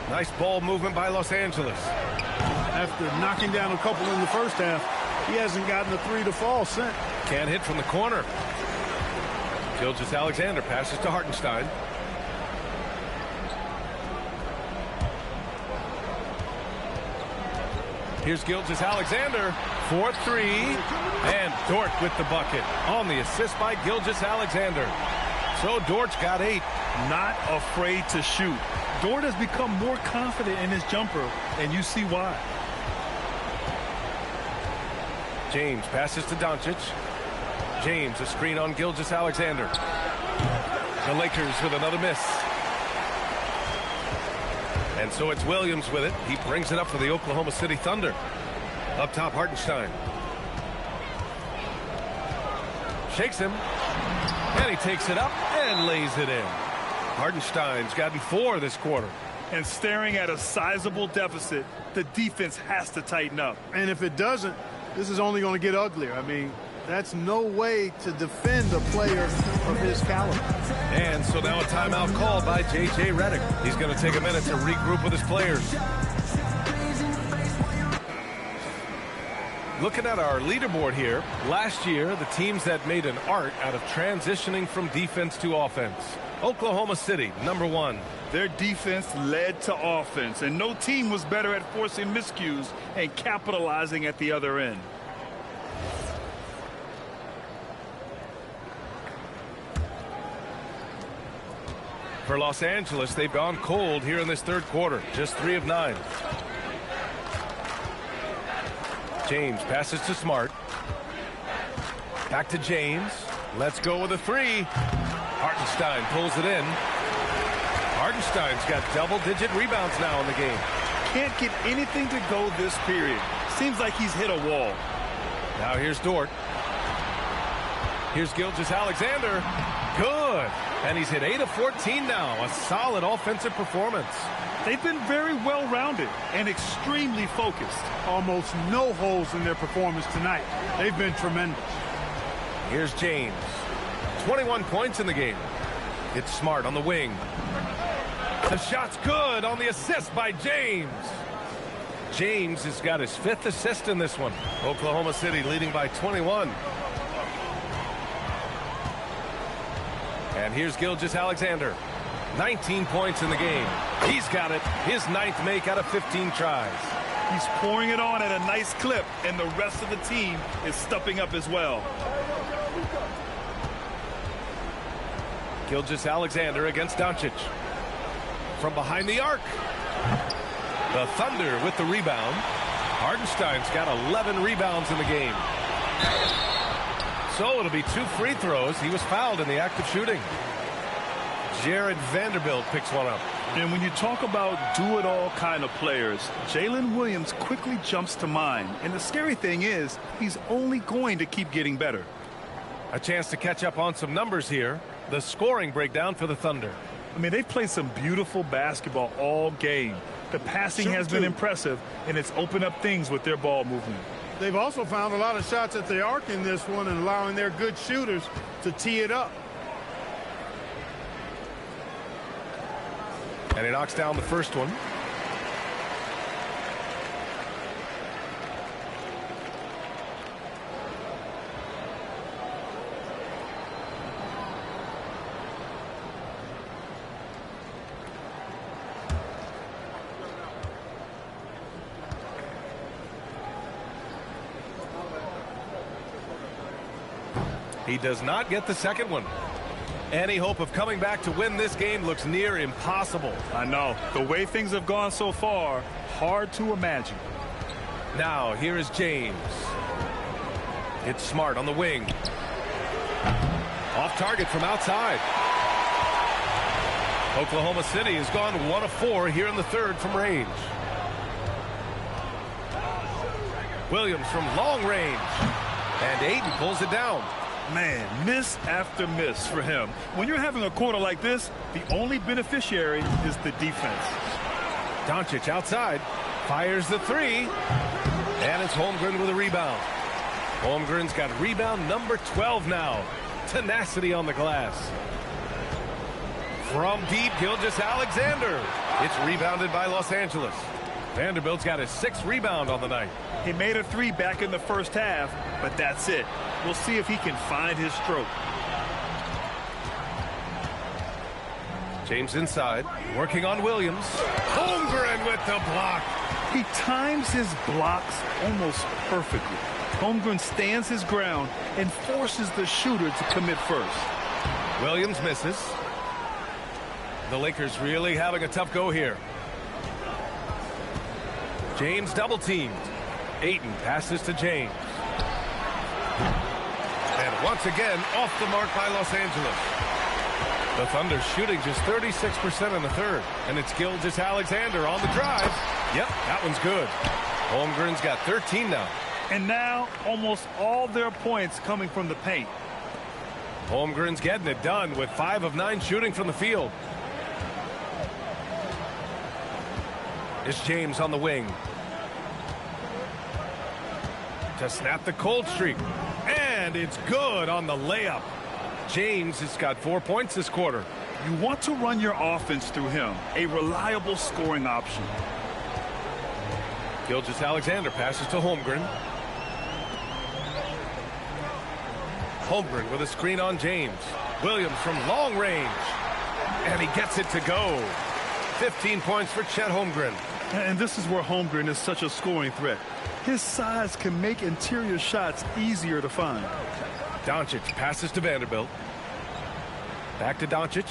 Nice ball movement by Los Angeles. After knocking down a couple in the first half, he hasn't gotten a 3 to fall since. Can't hit from the corner. Gilgeous-Alexander passes to Hartenstein. Here's Gilgeous-Alexander for 3. And Dort with the bucket on the assist by Gilgeous-Alexander. So Dort's got 8. Not afraid to shoot. Dort has become more confident in his jumper, and you see why. James passes to Doncic. James, a screen on Gilgeous-Alexander. The Lakers with another miss. And so it's Williams with it. He brings it up for the Oklahoma City Thunder. Up top, Hartenstein. Shakes him. And he takes it up and lays it in. Hartenstein's gotten 4 this quarter. And staring at a sizable deficit, the defense has to tighten up. And if it doesn't, this is only going to get uglier. I mean, that's no way to defend a player of his caliber. And so now a timeout called by J.J. Redick. He's going to take a minute to regroup with his players. Looking at our leaderboard here, last year, the teams that made an art out of transitioning from defense to offense. Oklahoma City, number 1. Their defense led to offense, and no team was better at forcing miscues and capitalizing at the other end. For Los Angeles, they've gone cold here in this third quarter. Just 3 of 9. James passes to Smart. Back to James. Let's go with a 3. Hartenstein pulls it in. Hartenstein's got double-digit rebounds now in the game. Can't get anything to go this period. Seems like he's hit a wall. Now here's Dort. Here's Gilgeous-Alexander. Good. And he's hit 8 of 14 now. A solid offensive performance. They've been very well-rounded and extremely focused. Almost no holes in their performance tonight. They've been tremendous. Here's James. 21 points in the game. It's Smart on the wing. The shot's good on the assist by James. James has got his 5th assist in this one. Oklahoma City leading by 21. And here's Gilgeous-Alexander. 19 points in the game. He's got it. His 9th make out of 15 tries. He's pouring it on at a nice clip, and the rest of the team is stepping up as well. Gilgeous-Alexander against Doncic. From behind the arc. The Thunder with the rebound. Hartenstein's got 11 rebounds in the game. So it'll be 2 free throws. He was fouled in the act of shooting. Jared Vanderbilt picks one up. And when you talk about do-it-all kind of players, Jalen Williams quickly jumps to mind. And the scary thing is, he's only going to keep getting better. A chance to catch up on some numbers here. The scoring breakdown for the Thunder. I mean, they've played some beautiful basketball all game. The passing has been impressive, and it's opened up things with their ball movement. They've also found a lot of shots at the arc in this one and allowing their good shooters to tee it up. And he knocks down the first one. He does not get the second one. Any hope of coming back to win this game looks near impossible. I know. The way things have gone so far, hard to imagine. Now, here is James. It's Smart on the wing. Off target from outside. Oklahoma City has gone 1 of 4 here in the third from range. Williams from long range. And Ayton pulls it down. Man, miss after miss for him. When you're having a quarter like this, the only beneficiary is the defense. Doncic outside, fires the three, and it's Holmgren with a rebound. Holmgren's got rebound number 12 now. Tenacity on the glass. From deep, Gilgeous-Alexander. It's rebounded by Los Angeles. Vanderbilt's got his 6th rebound on the night. He made a 3 back in the first half, but that's it. We'll see if he can find his stroke. James inside, working on Williams. Holmgren with the block. He times his blocks almost perfectly. Holmgren stands his ground and forces the shooter to commit first. Williams misses. The Lakers really having a tough go here. James double teamed. Ayton passes to James. And once again, off the mark by Los Angeles. The Thunder shooting just 36% in the third. And it's Gilgeous-Alexander on the drive. Yep, that one's good. Holmgren's got 13 now. And now almost all their points coming from the paint. Holmgren's getting it done with 5 of 9 shooting from the field. It's James on the wing. To snap the cold streak. And it's good on the layup. James has got 4 points this quarter. You want to run your offense through him. A reliable scoring option. Gilgeous-Alexander passes to Holmgren. Holmgren with a screen on James. Williams from long range. And he gets it to go. 15 points for Chet Holmgren. And this is where Holmgren is such a scoring threat. His size can make interior shots easier to find. Doncic passes to Vanderbilt. Back to Doncic.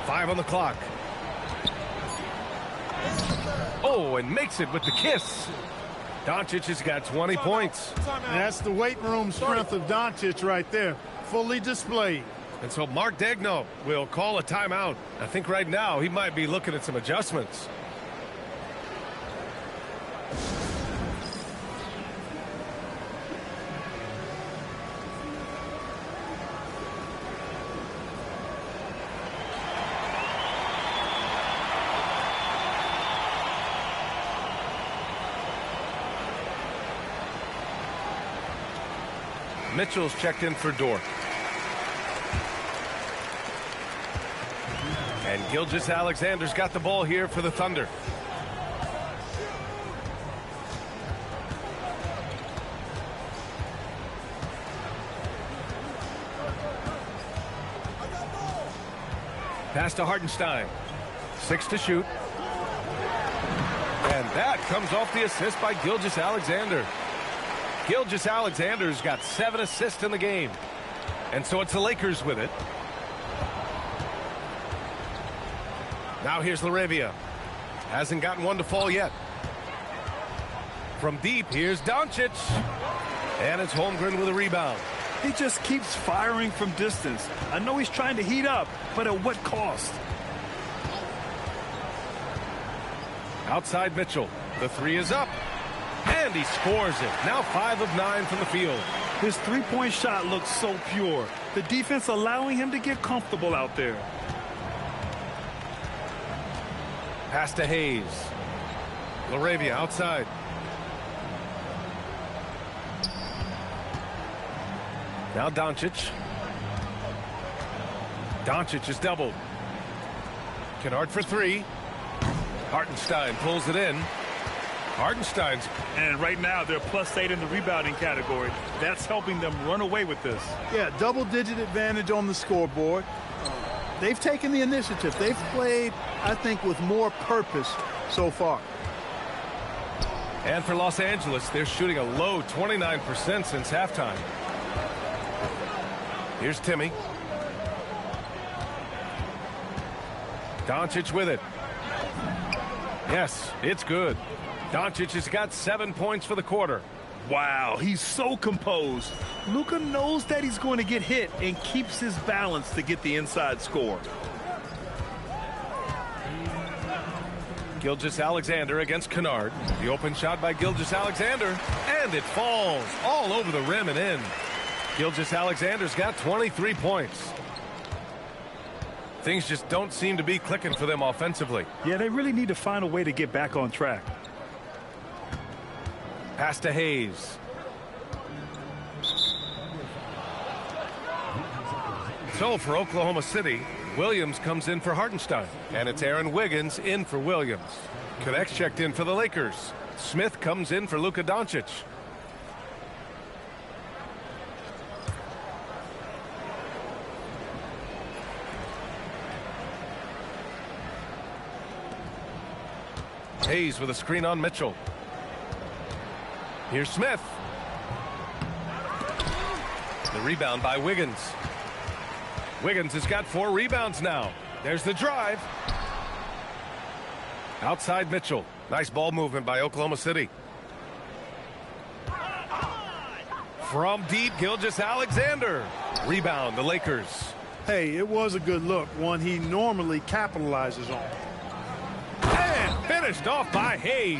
Five on the clock. Oh, and makes it with the kiss. Doncic has got 20 points. And that's the weight room strength of Doncic right there. Fully displayed. And so Mark Daigneault will call a timeout. I think right now he might be looking at some adjustments. Mitchell's checked in for Dort. And Gilgeous-Alexander's got the ball here for the Thunder. Pass to Hartenstein. 6 to shoot. And that comes off the assist by Gilgeous-Alexander. Gilgeous-Alexander's got 7 assists in the game. And so it's the Lakers with it. Now here's LaRavia. Hasn't gotten one to fall yet. from deep. Here's Doncic. And it's Holmgren with a rebound. He just keeps firing from distance. I know he's trying to heat up, but at what cost? Outside Mitchell. The three is up. And he scores it. Now 5 of 9 from the field. His three-point shot looks so pure. The defense allowing him to get comfortable out there. Pass to Hayes. LaRavia outside. Now Doncic. Doncic is doubled. Kennard for three. Hartenstein pulls it in. Hartenstein's. And right now they're +8 in the rebounding category. That's helping them run away with this. Yeah, double-digit advantage on the scoreboard. They've taken the initiative. They've played, I think, with more purpose so far. And for Los Angeles, they're shooting a low 29% since halftime. Here's Timmy. Doncic with it. Yes, it's good. Doncic has got 7 points for the quarter. Wow, he's so composed. Luka knows that he's going to get hit and keeps his balance to get the inside score. Gilgeous-Alexander against Kennard. The open shot by Gilgeous-Alexander. And it falls all over the rim and in. Gilgeous-Alexander's got 23 points. Things just don't seem to be clicking for them offensively. Yeah, they really need to find a way to get back on track. Pass to Hayes. So for Oklahoma City, Williams comes in for Hartenstein. And it's Aaron Wiggins in for Williams. Connects checked in for the Lakers. Smith comes in for Luka Doncic. Hayes with a screen on Mitchell. Here's Smith. The rebound by Wiggins. Wiggins has got 4 rebounds now. There's the drive. Outside Mitchell. Nice ball movement by Oklahoma City. From deep, Gilgeous-Alexander. Rebound, the Lakers. Hey, it was a good look, one he normally capitalizes on. And finished off by Hayes.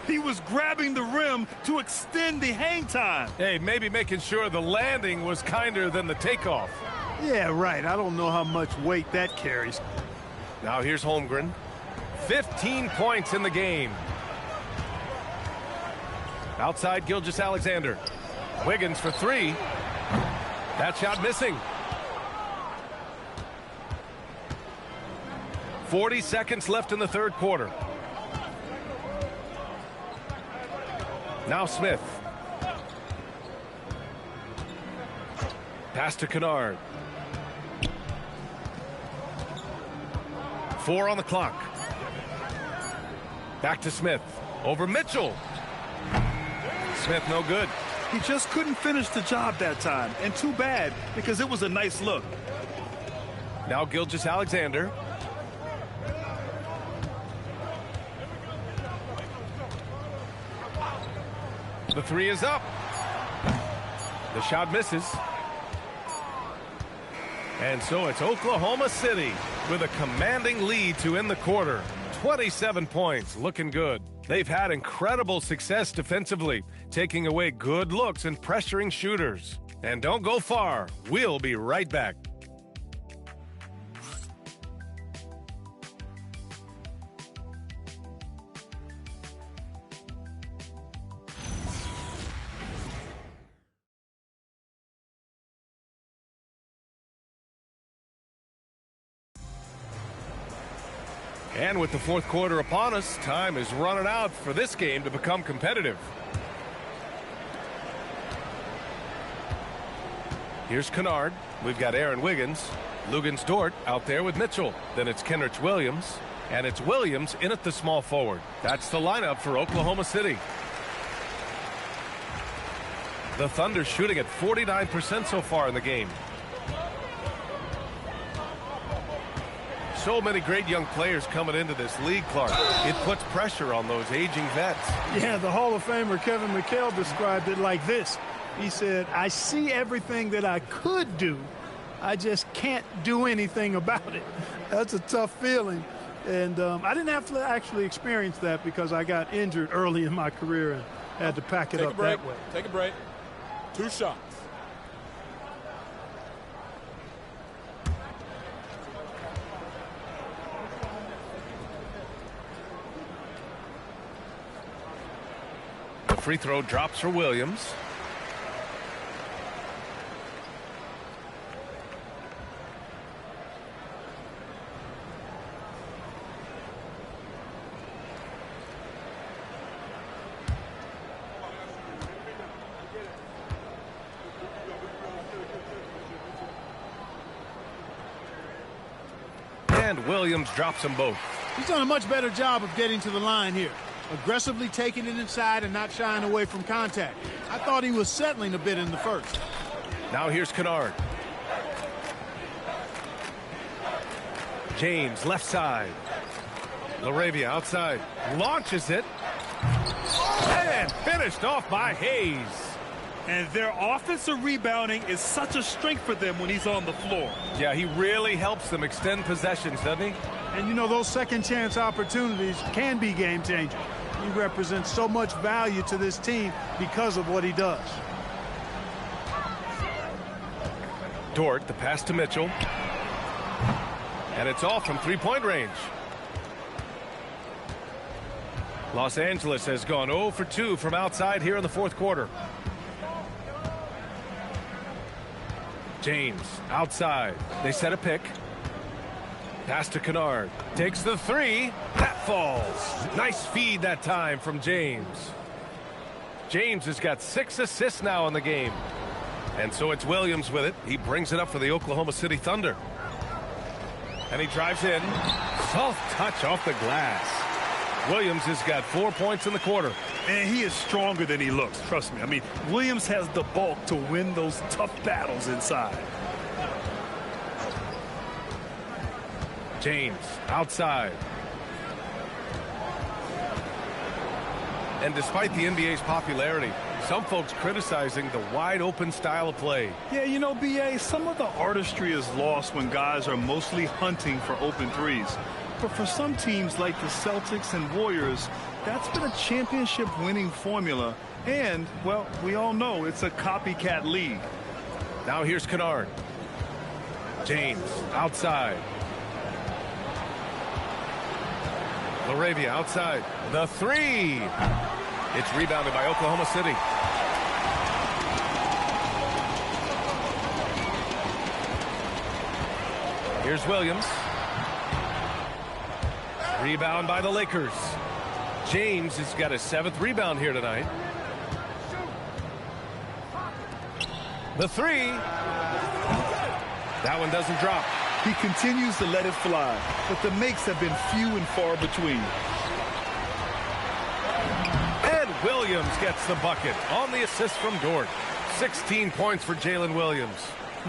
He was grabbing the rim to extend the hang time. Hey, maybe making sure the landing was kinder than the takeoff. Yeah, right. I don't know how much weight that carries. Now here's Holmgren. 15 points in the game. Outside Gilgeous-Alexander. Wiggins for 3. That shot missing. 40 seconds left in the third quarter. Now Smith. Pass to Kennard. 4 on the clock. Back to Smith. Over Mitchell. Smith no good. He just couldn't finish the job that time. And too bad, because it was a nice look. Now Gilgeous-Alexander. The 3 is up. The shot misses. And so it's Oklahoma City with a commanding lead to end the quarter. 27 points, looking good. They've had incredible success defensively, taking away good looks and pressuring shooters. And don't go far. We'll be right back. And with the fourth quarter upon us, time is running out for this game to become competitive. Here's Kennard. We've got Aaron Wiggins. Lugans Dort out there with Mitchell. Then it's Kenrich Williams. And it's Williams in at the small forward. That's the lineup for Oklahoma City. The Thunder shooting at 49% so far in the game. So many great young players coming into this league, Clark. It puts pressure on those aging vets. Yeah, the Hall of Famer Kevin McHale described it like this. He said, I see everything that I could do. I just can't do anything about it. That's a tough feeling. And I didn't have to actually experience that because I got injured early in my career and had to pack it up that way. Take a break. 2 shots. The free throw drops for Williams. And Williams drops them both. He's done a much better job of getting to the line here. Aggressively taking it inside and not shying away from contact. I thought he was settling a bit in the first. Now here's Kennard. James left side. LaRavia outside. Launches it. And finished off by Hayes. And their offensive rebounding is such a strength for them when he's on the floor. Yeah, he really helps them extend possessions, doesn't he? And, you know, those second chance opportunities can be game changers. He represents so much value to this team because of what he does. Dort, the pass to Mitchell. And it's all from three-point range. Los Angeles has gone 0 for 2 from outside here in the fourth quarter. James outside. They set a pick. Pass to Kennard. Takes the three. That falls. Nice feed that time from James. James has got 6 assists now in the game. And so it's Williams with it. He brings it up for the Oklahoma City Thunder. And he drives in. Soft touch off the glass. Williams has got 4 points in the quarter. And he is stronger than he looks, trust me. I mean, Williams has the bulk to win those tough battles inside. James outside. And despite the NBA's popularity, some folks criticizing the wide open style of play. Yeah, you know, B.A., some of the artistry is lost when guys are mostly hunting for open threes. But for some teams like the Celtics and Warriors, that's been a championship-winning formula. And, well, we all know it's a copycat league. Now here's Kennard. James outside. LaRavia outside. The three. It's rebounded by Oklahoma City. Here's Williams. Rebound by the Lakers. James has got his 7th rebound here tonight. The three. That one doesn't drop. He continues to let it fly, but the makes have been few and far between. And Williams gets the bucket on the assist from Dort. 16 points for Jalen Williams.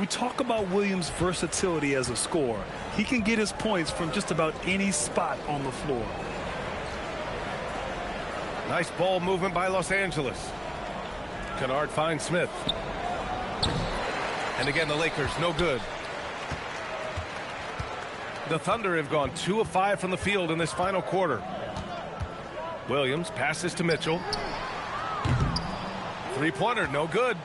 We talk about Williams' versatility as a scorer. He can get his points from just about any spot on the floor. Nice ball movement by Los Angeles. Kennard finds Smith. And again, the Lakers, no good. The Thunder have gone 2 of 5 from the field in this final quarter. Williams passes to Mitchell. Three-pointer, no good.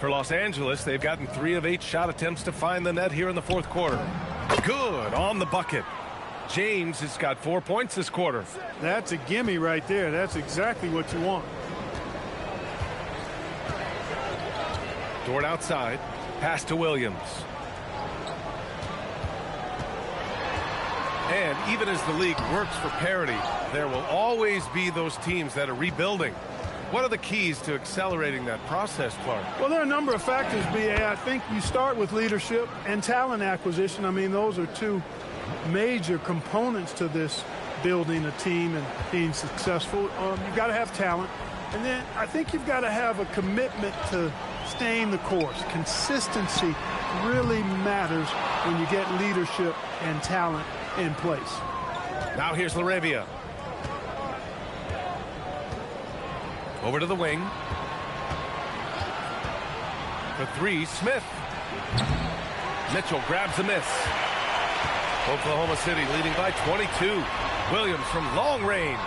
For Los Angeles, they've gotten 3 of 8 shot attempts to find the net here in the fourth quarter. Good on the bucket. James has got 4 points this quarter. That's a gimme right there. That's exactly what you want. Dort outside. Pass to Williams. And even as the league works for parity, there will always be those teams that are rebuilding. What are the keys to accelerating that process, Clark? Well, there are a number of factors, B.A. I think you start with leadership and talent acquisition. I mean, those are 2 major components to this building a team and being successful. You've got to have talent. And then I think you've got to have a commitment to staying the course. Consistency really matters when you get leadership and talent in place. Now here's LaRavia. Over to the wing. For three, Smith. Mitchell grabs a miss. Oklahoma City leading by 22. Williams from long range.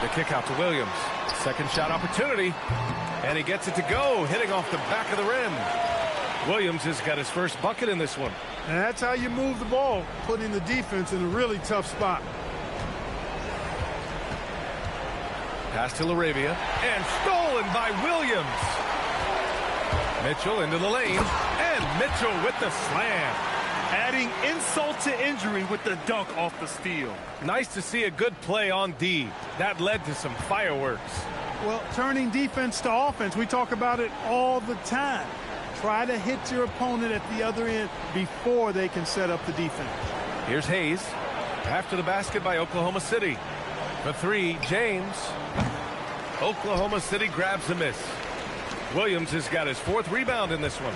The kick out to Williams. Second shot opportunity. And he gets it to go, hitting off the back of the rim. Williams has got his first bucket in this one. And that's how you move the ball, putting the defense in a really tough spot. Pass to LaRavia, and stolen by Williams. Mitchell into the lane, and Mitchell with the slam. Adding insult to injury with the dunk off the steal. Nice to see a good play on D. That led to some fireworks. Well, turning defense to offense, we talk about it all the time. Try to hit your opponent at the other end before they can set up the defense. Here's Hayes. After the basket by Oklahoma City. For three, James. Oklahoma City grabs a miss. Williams has got his fourth rebound in this one.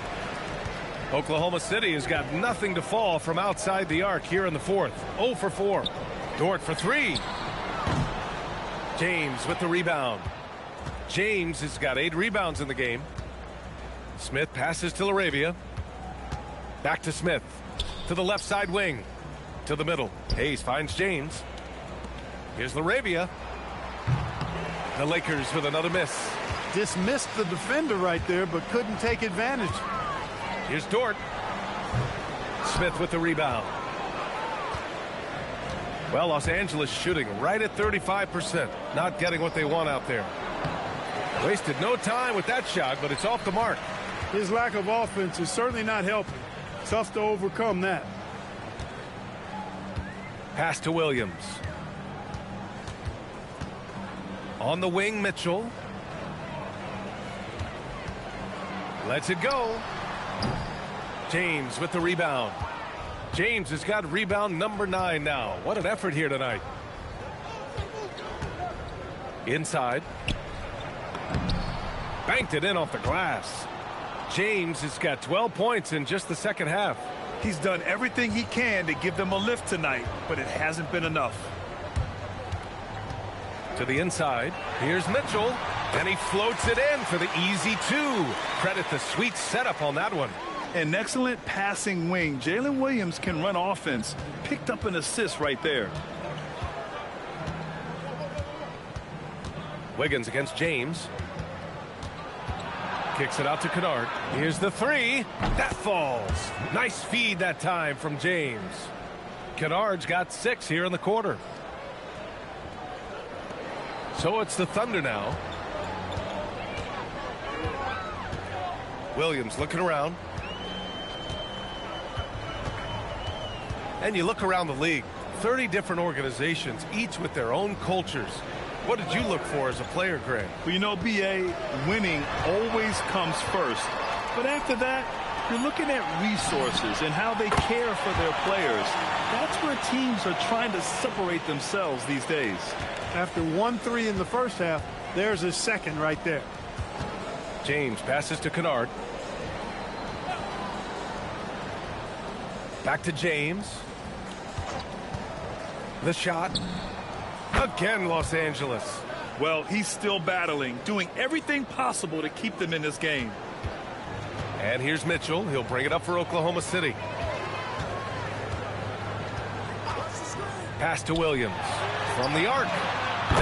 Oklahoma City has got nothing to fall from outside the arc here in the fourth. 0 for 4. Dort for three. James with the rebound. James has got 8 rebounds in the game. Smith passes to LaRavia. Back to Smith. To the left side wing. To the middle. Hayes finds James. Here's LaRavia. The Lakers with another miss. Dismissed the defender right there, but couldn't take advantage. Here's Dort. Smith with the rebound. Well, Los Angeles shooting right at 35%. Not getting what they want out there. Wasted no time with that shot, but it's off the mark. His lack of offense is certainly not helping. Tough to overcome that. Pass to Williams. On the wing, Mitchell. Lets it go. James with the rebound. James has got rebound number 9 now. What an effort here tonight. Inside. Banked it in off the glass. James has got 12 points in just the second half. He's done everything he can to give them a lift tonight, but it hasn't been enough. To the inside. Here's Mitchell. And he floats it in for the easy 2. Credit the sweet setup on that one. An excellent passing wing. Jalen Williams can run offense. Picked up an assist right there. Wiggins against James. Kicks it out to Kennard. Here's the 3. That falls. Nice feed that time from James. Kennard's got 6 here in the quarter. So it's the Thunder now. Williams looking around. And you look around the league, 30 different organizations, each with their own cultures. What did you look for as a player, Greg? Well, you know, B.A., winning always comes first. But after that, you're looking at resources and how they care for their players. That's where teams are trying to separate themselves these days. After 1-3 in the first half, there's his second right there. James passes to Kennard. Back to James. The shot. Again, Los Angeles. Well, he's still battling, doing everything possible to keep them in this game. And here's Mitchell. He'll bring it up for Oklahoma City. Pass to Williams. From the arc.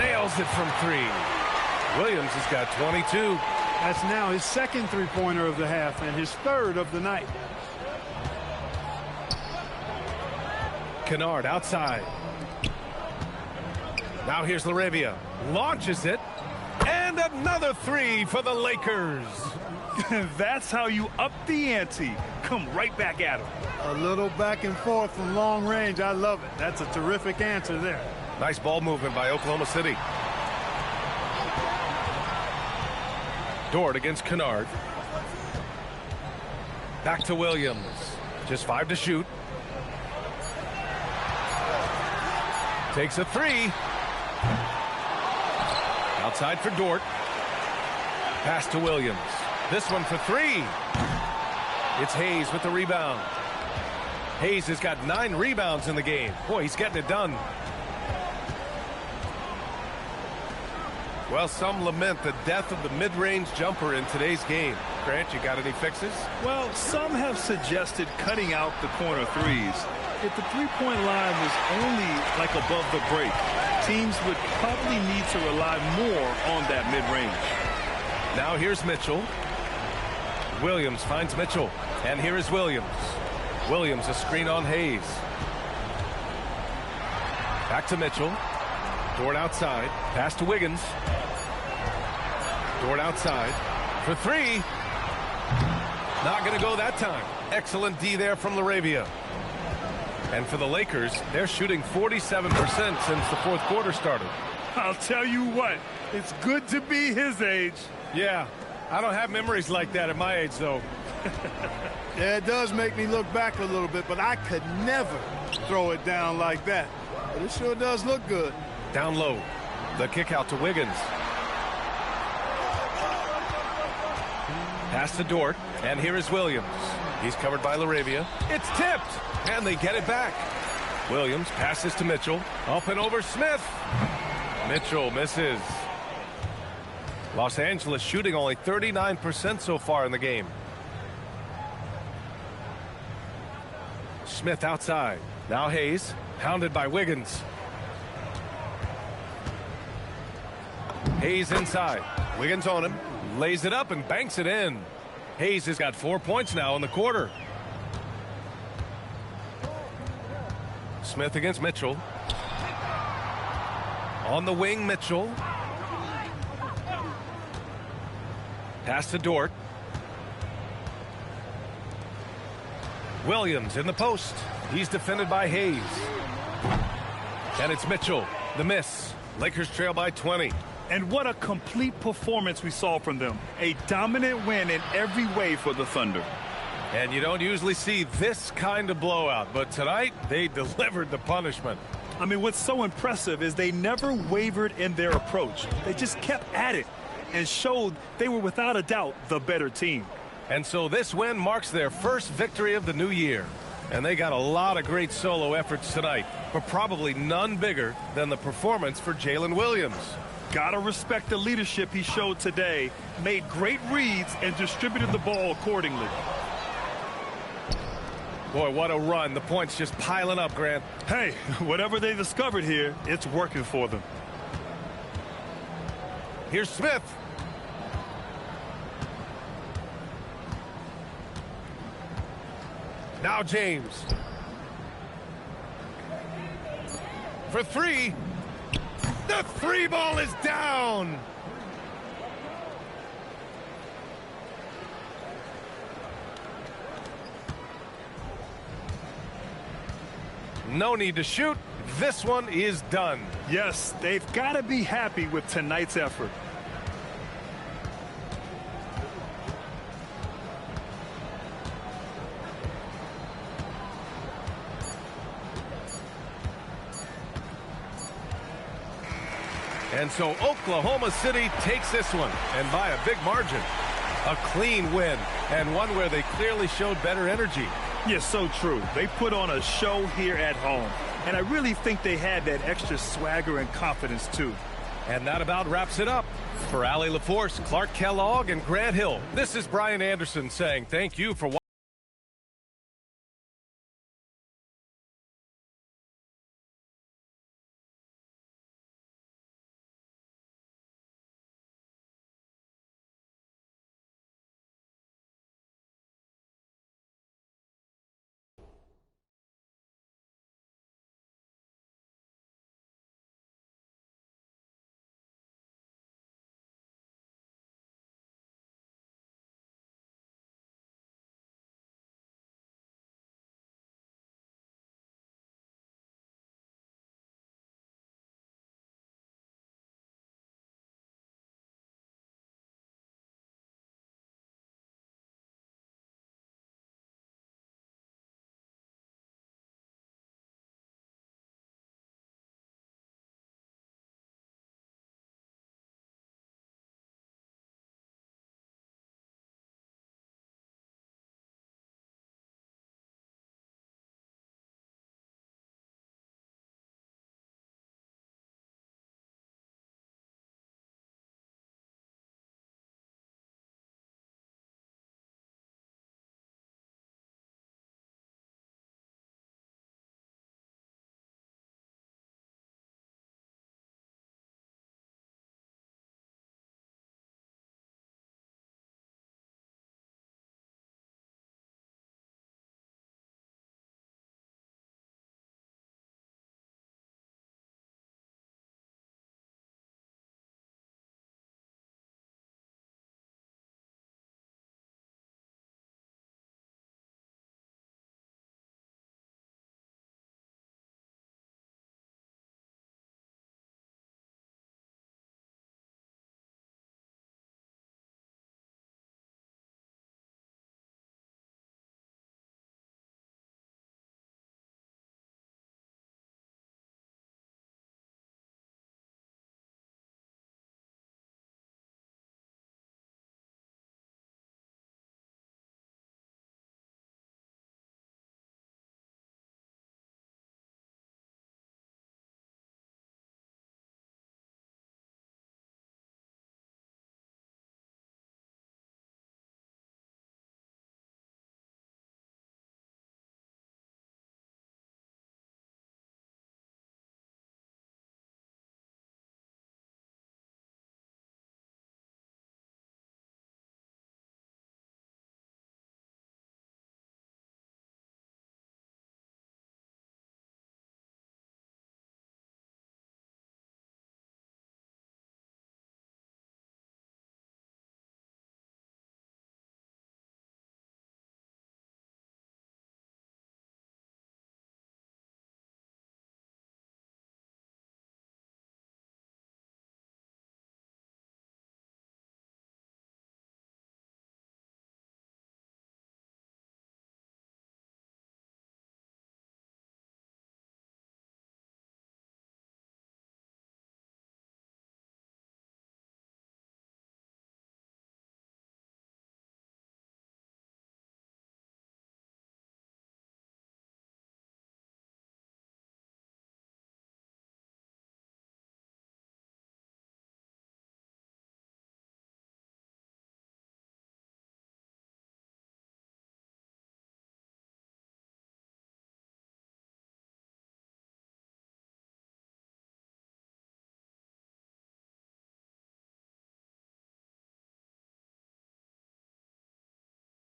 Nails it from 3. Williams has got 22. That's now his second three-pointer of the half and his third of the night. Kennard outside. Now here's LaRavia. Launches it. And another 3 for the Lakers. That's how you up the ante. Come right back at him. A little back and forth from long range. I love it. That's a terrific answer there. Nice ball movement by Oklahoma City. Dort against Kennard. Back to Williams. Just 5 to shoot. Takes a 3. Outside for Dort. Pass to Williams. This one for 3. It's Hayes with the rebound. Hayes has got 9 rebounds in the game. Boy, he's getting it done. Well, some lament the death of the mid-range jumper in today's game. Grant, you got any fixes? Well, some have suggested cutting out the corner threes. If the three-point line was only like above the break, teams would probably need to rely more on that mid-range. Now here's Mitchell. Williams finds Mitchell. And here is Williams. Williams, a screen on Hayes. Back to Mitchell. Dort outside. Pass to Wiggins. Dort outside. For 3. Not going to go that time. Excellent D there from LaRavia. And for the Lakers, they're shooting 47% since the fourth quarter started. I'll tell you what, it's good to be his age. Yeah, I don't have memories like that at my age, though. Yeah, it does make me look back a little bit, but I could never throw it down like that. But it sure does look good. Down low. The kick out to Wiggins. Pass to Dort. And here is Williams. He's covered by LaRavia. It's tipped. And they get it back. Williams passes to Mitchell. Up and over Smith. Mitchell misses. Los Angeles shooting only 39% so far in the game. Smith outside. Now Hayes. Pounded by Wiggins. Hayes inside. Wiggins on him. Lays it up and banks it in. Hayes has got 4 points now in the quarter. Smith against Mitchell. On the wing, Mitchell. Pass to Dort. Williams in the post. He's defended by Hayes. And it's Mitchell. The miss. Lakers trail by 20. And what a complete performance we saw from them. A dominant win in every way for the Thunder. And you don't usually see this kind of blowout, but tonight they delivered the punishment. I mean, what's so impressive is they never wavered in their approach. They just kept at it and showed they were without a doubt the better team. And so this win marks their first victory of the new year. And they got a lot of great solo efforts tonight, but probably none bigger than the performance for Jalen Williams. Gotta respect the leadership he showed today, made great reads and distributed the ball accordingly. Boy, what a run. The points just piling up, Grant. Hey, whatever they discovered here, it's working for them. Here's Smith. Now James. For 3. The 3 ball is down. No need to shoot. This one is done. Yes, they've got to be happy with tonight's effort. And so Oklahoma City takes this one, and by a big margin. A clean win, and one where they clearly showed better energy. Yes, so true. They put on a show here at home, and I really think they had that extra swagger and confidence, too. And that about wraps it up. For Allie LaForce, Clark Kellogg, and Grant Hill, this is Brian Anderson saying thank you for watching.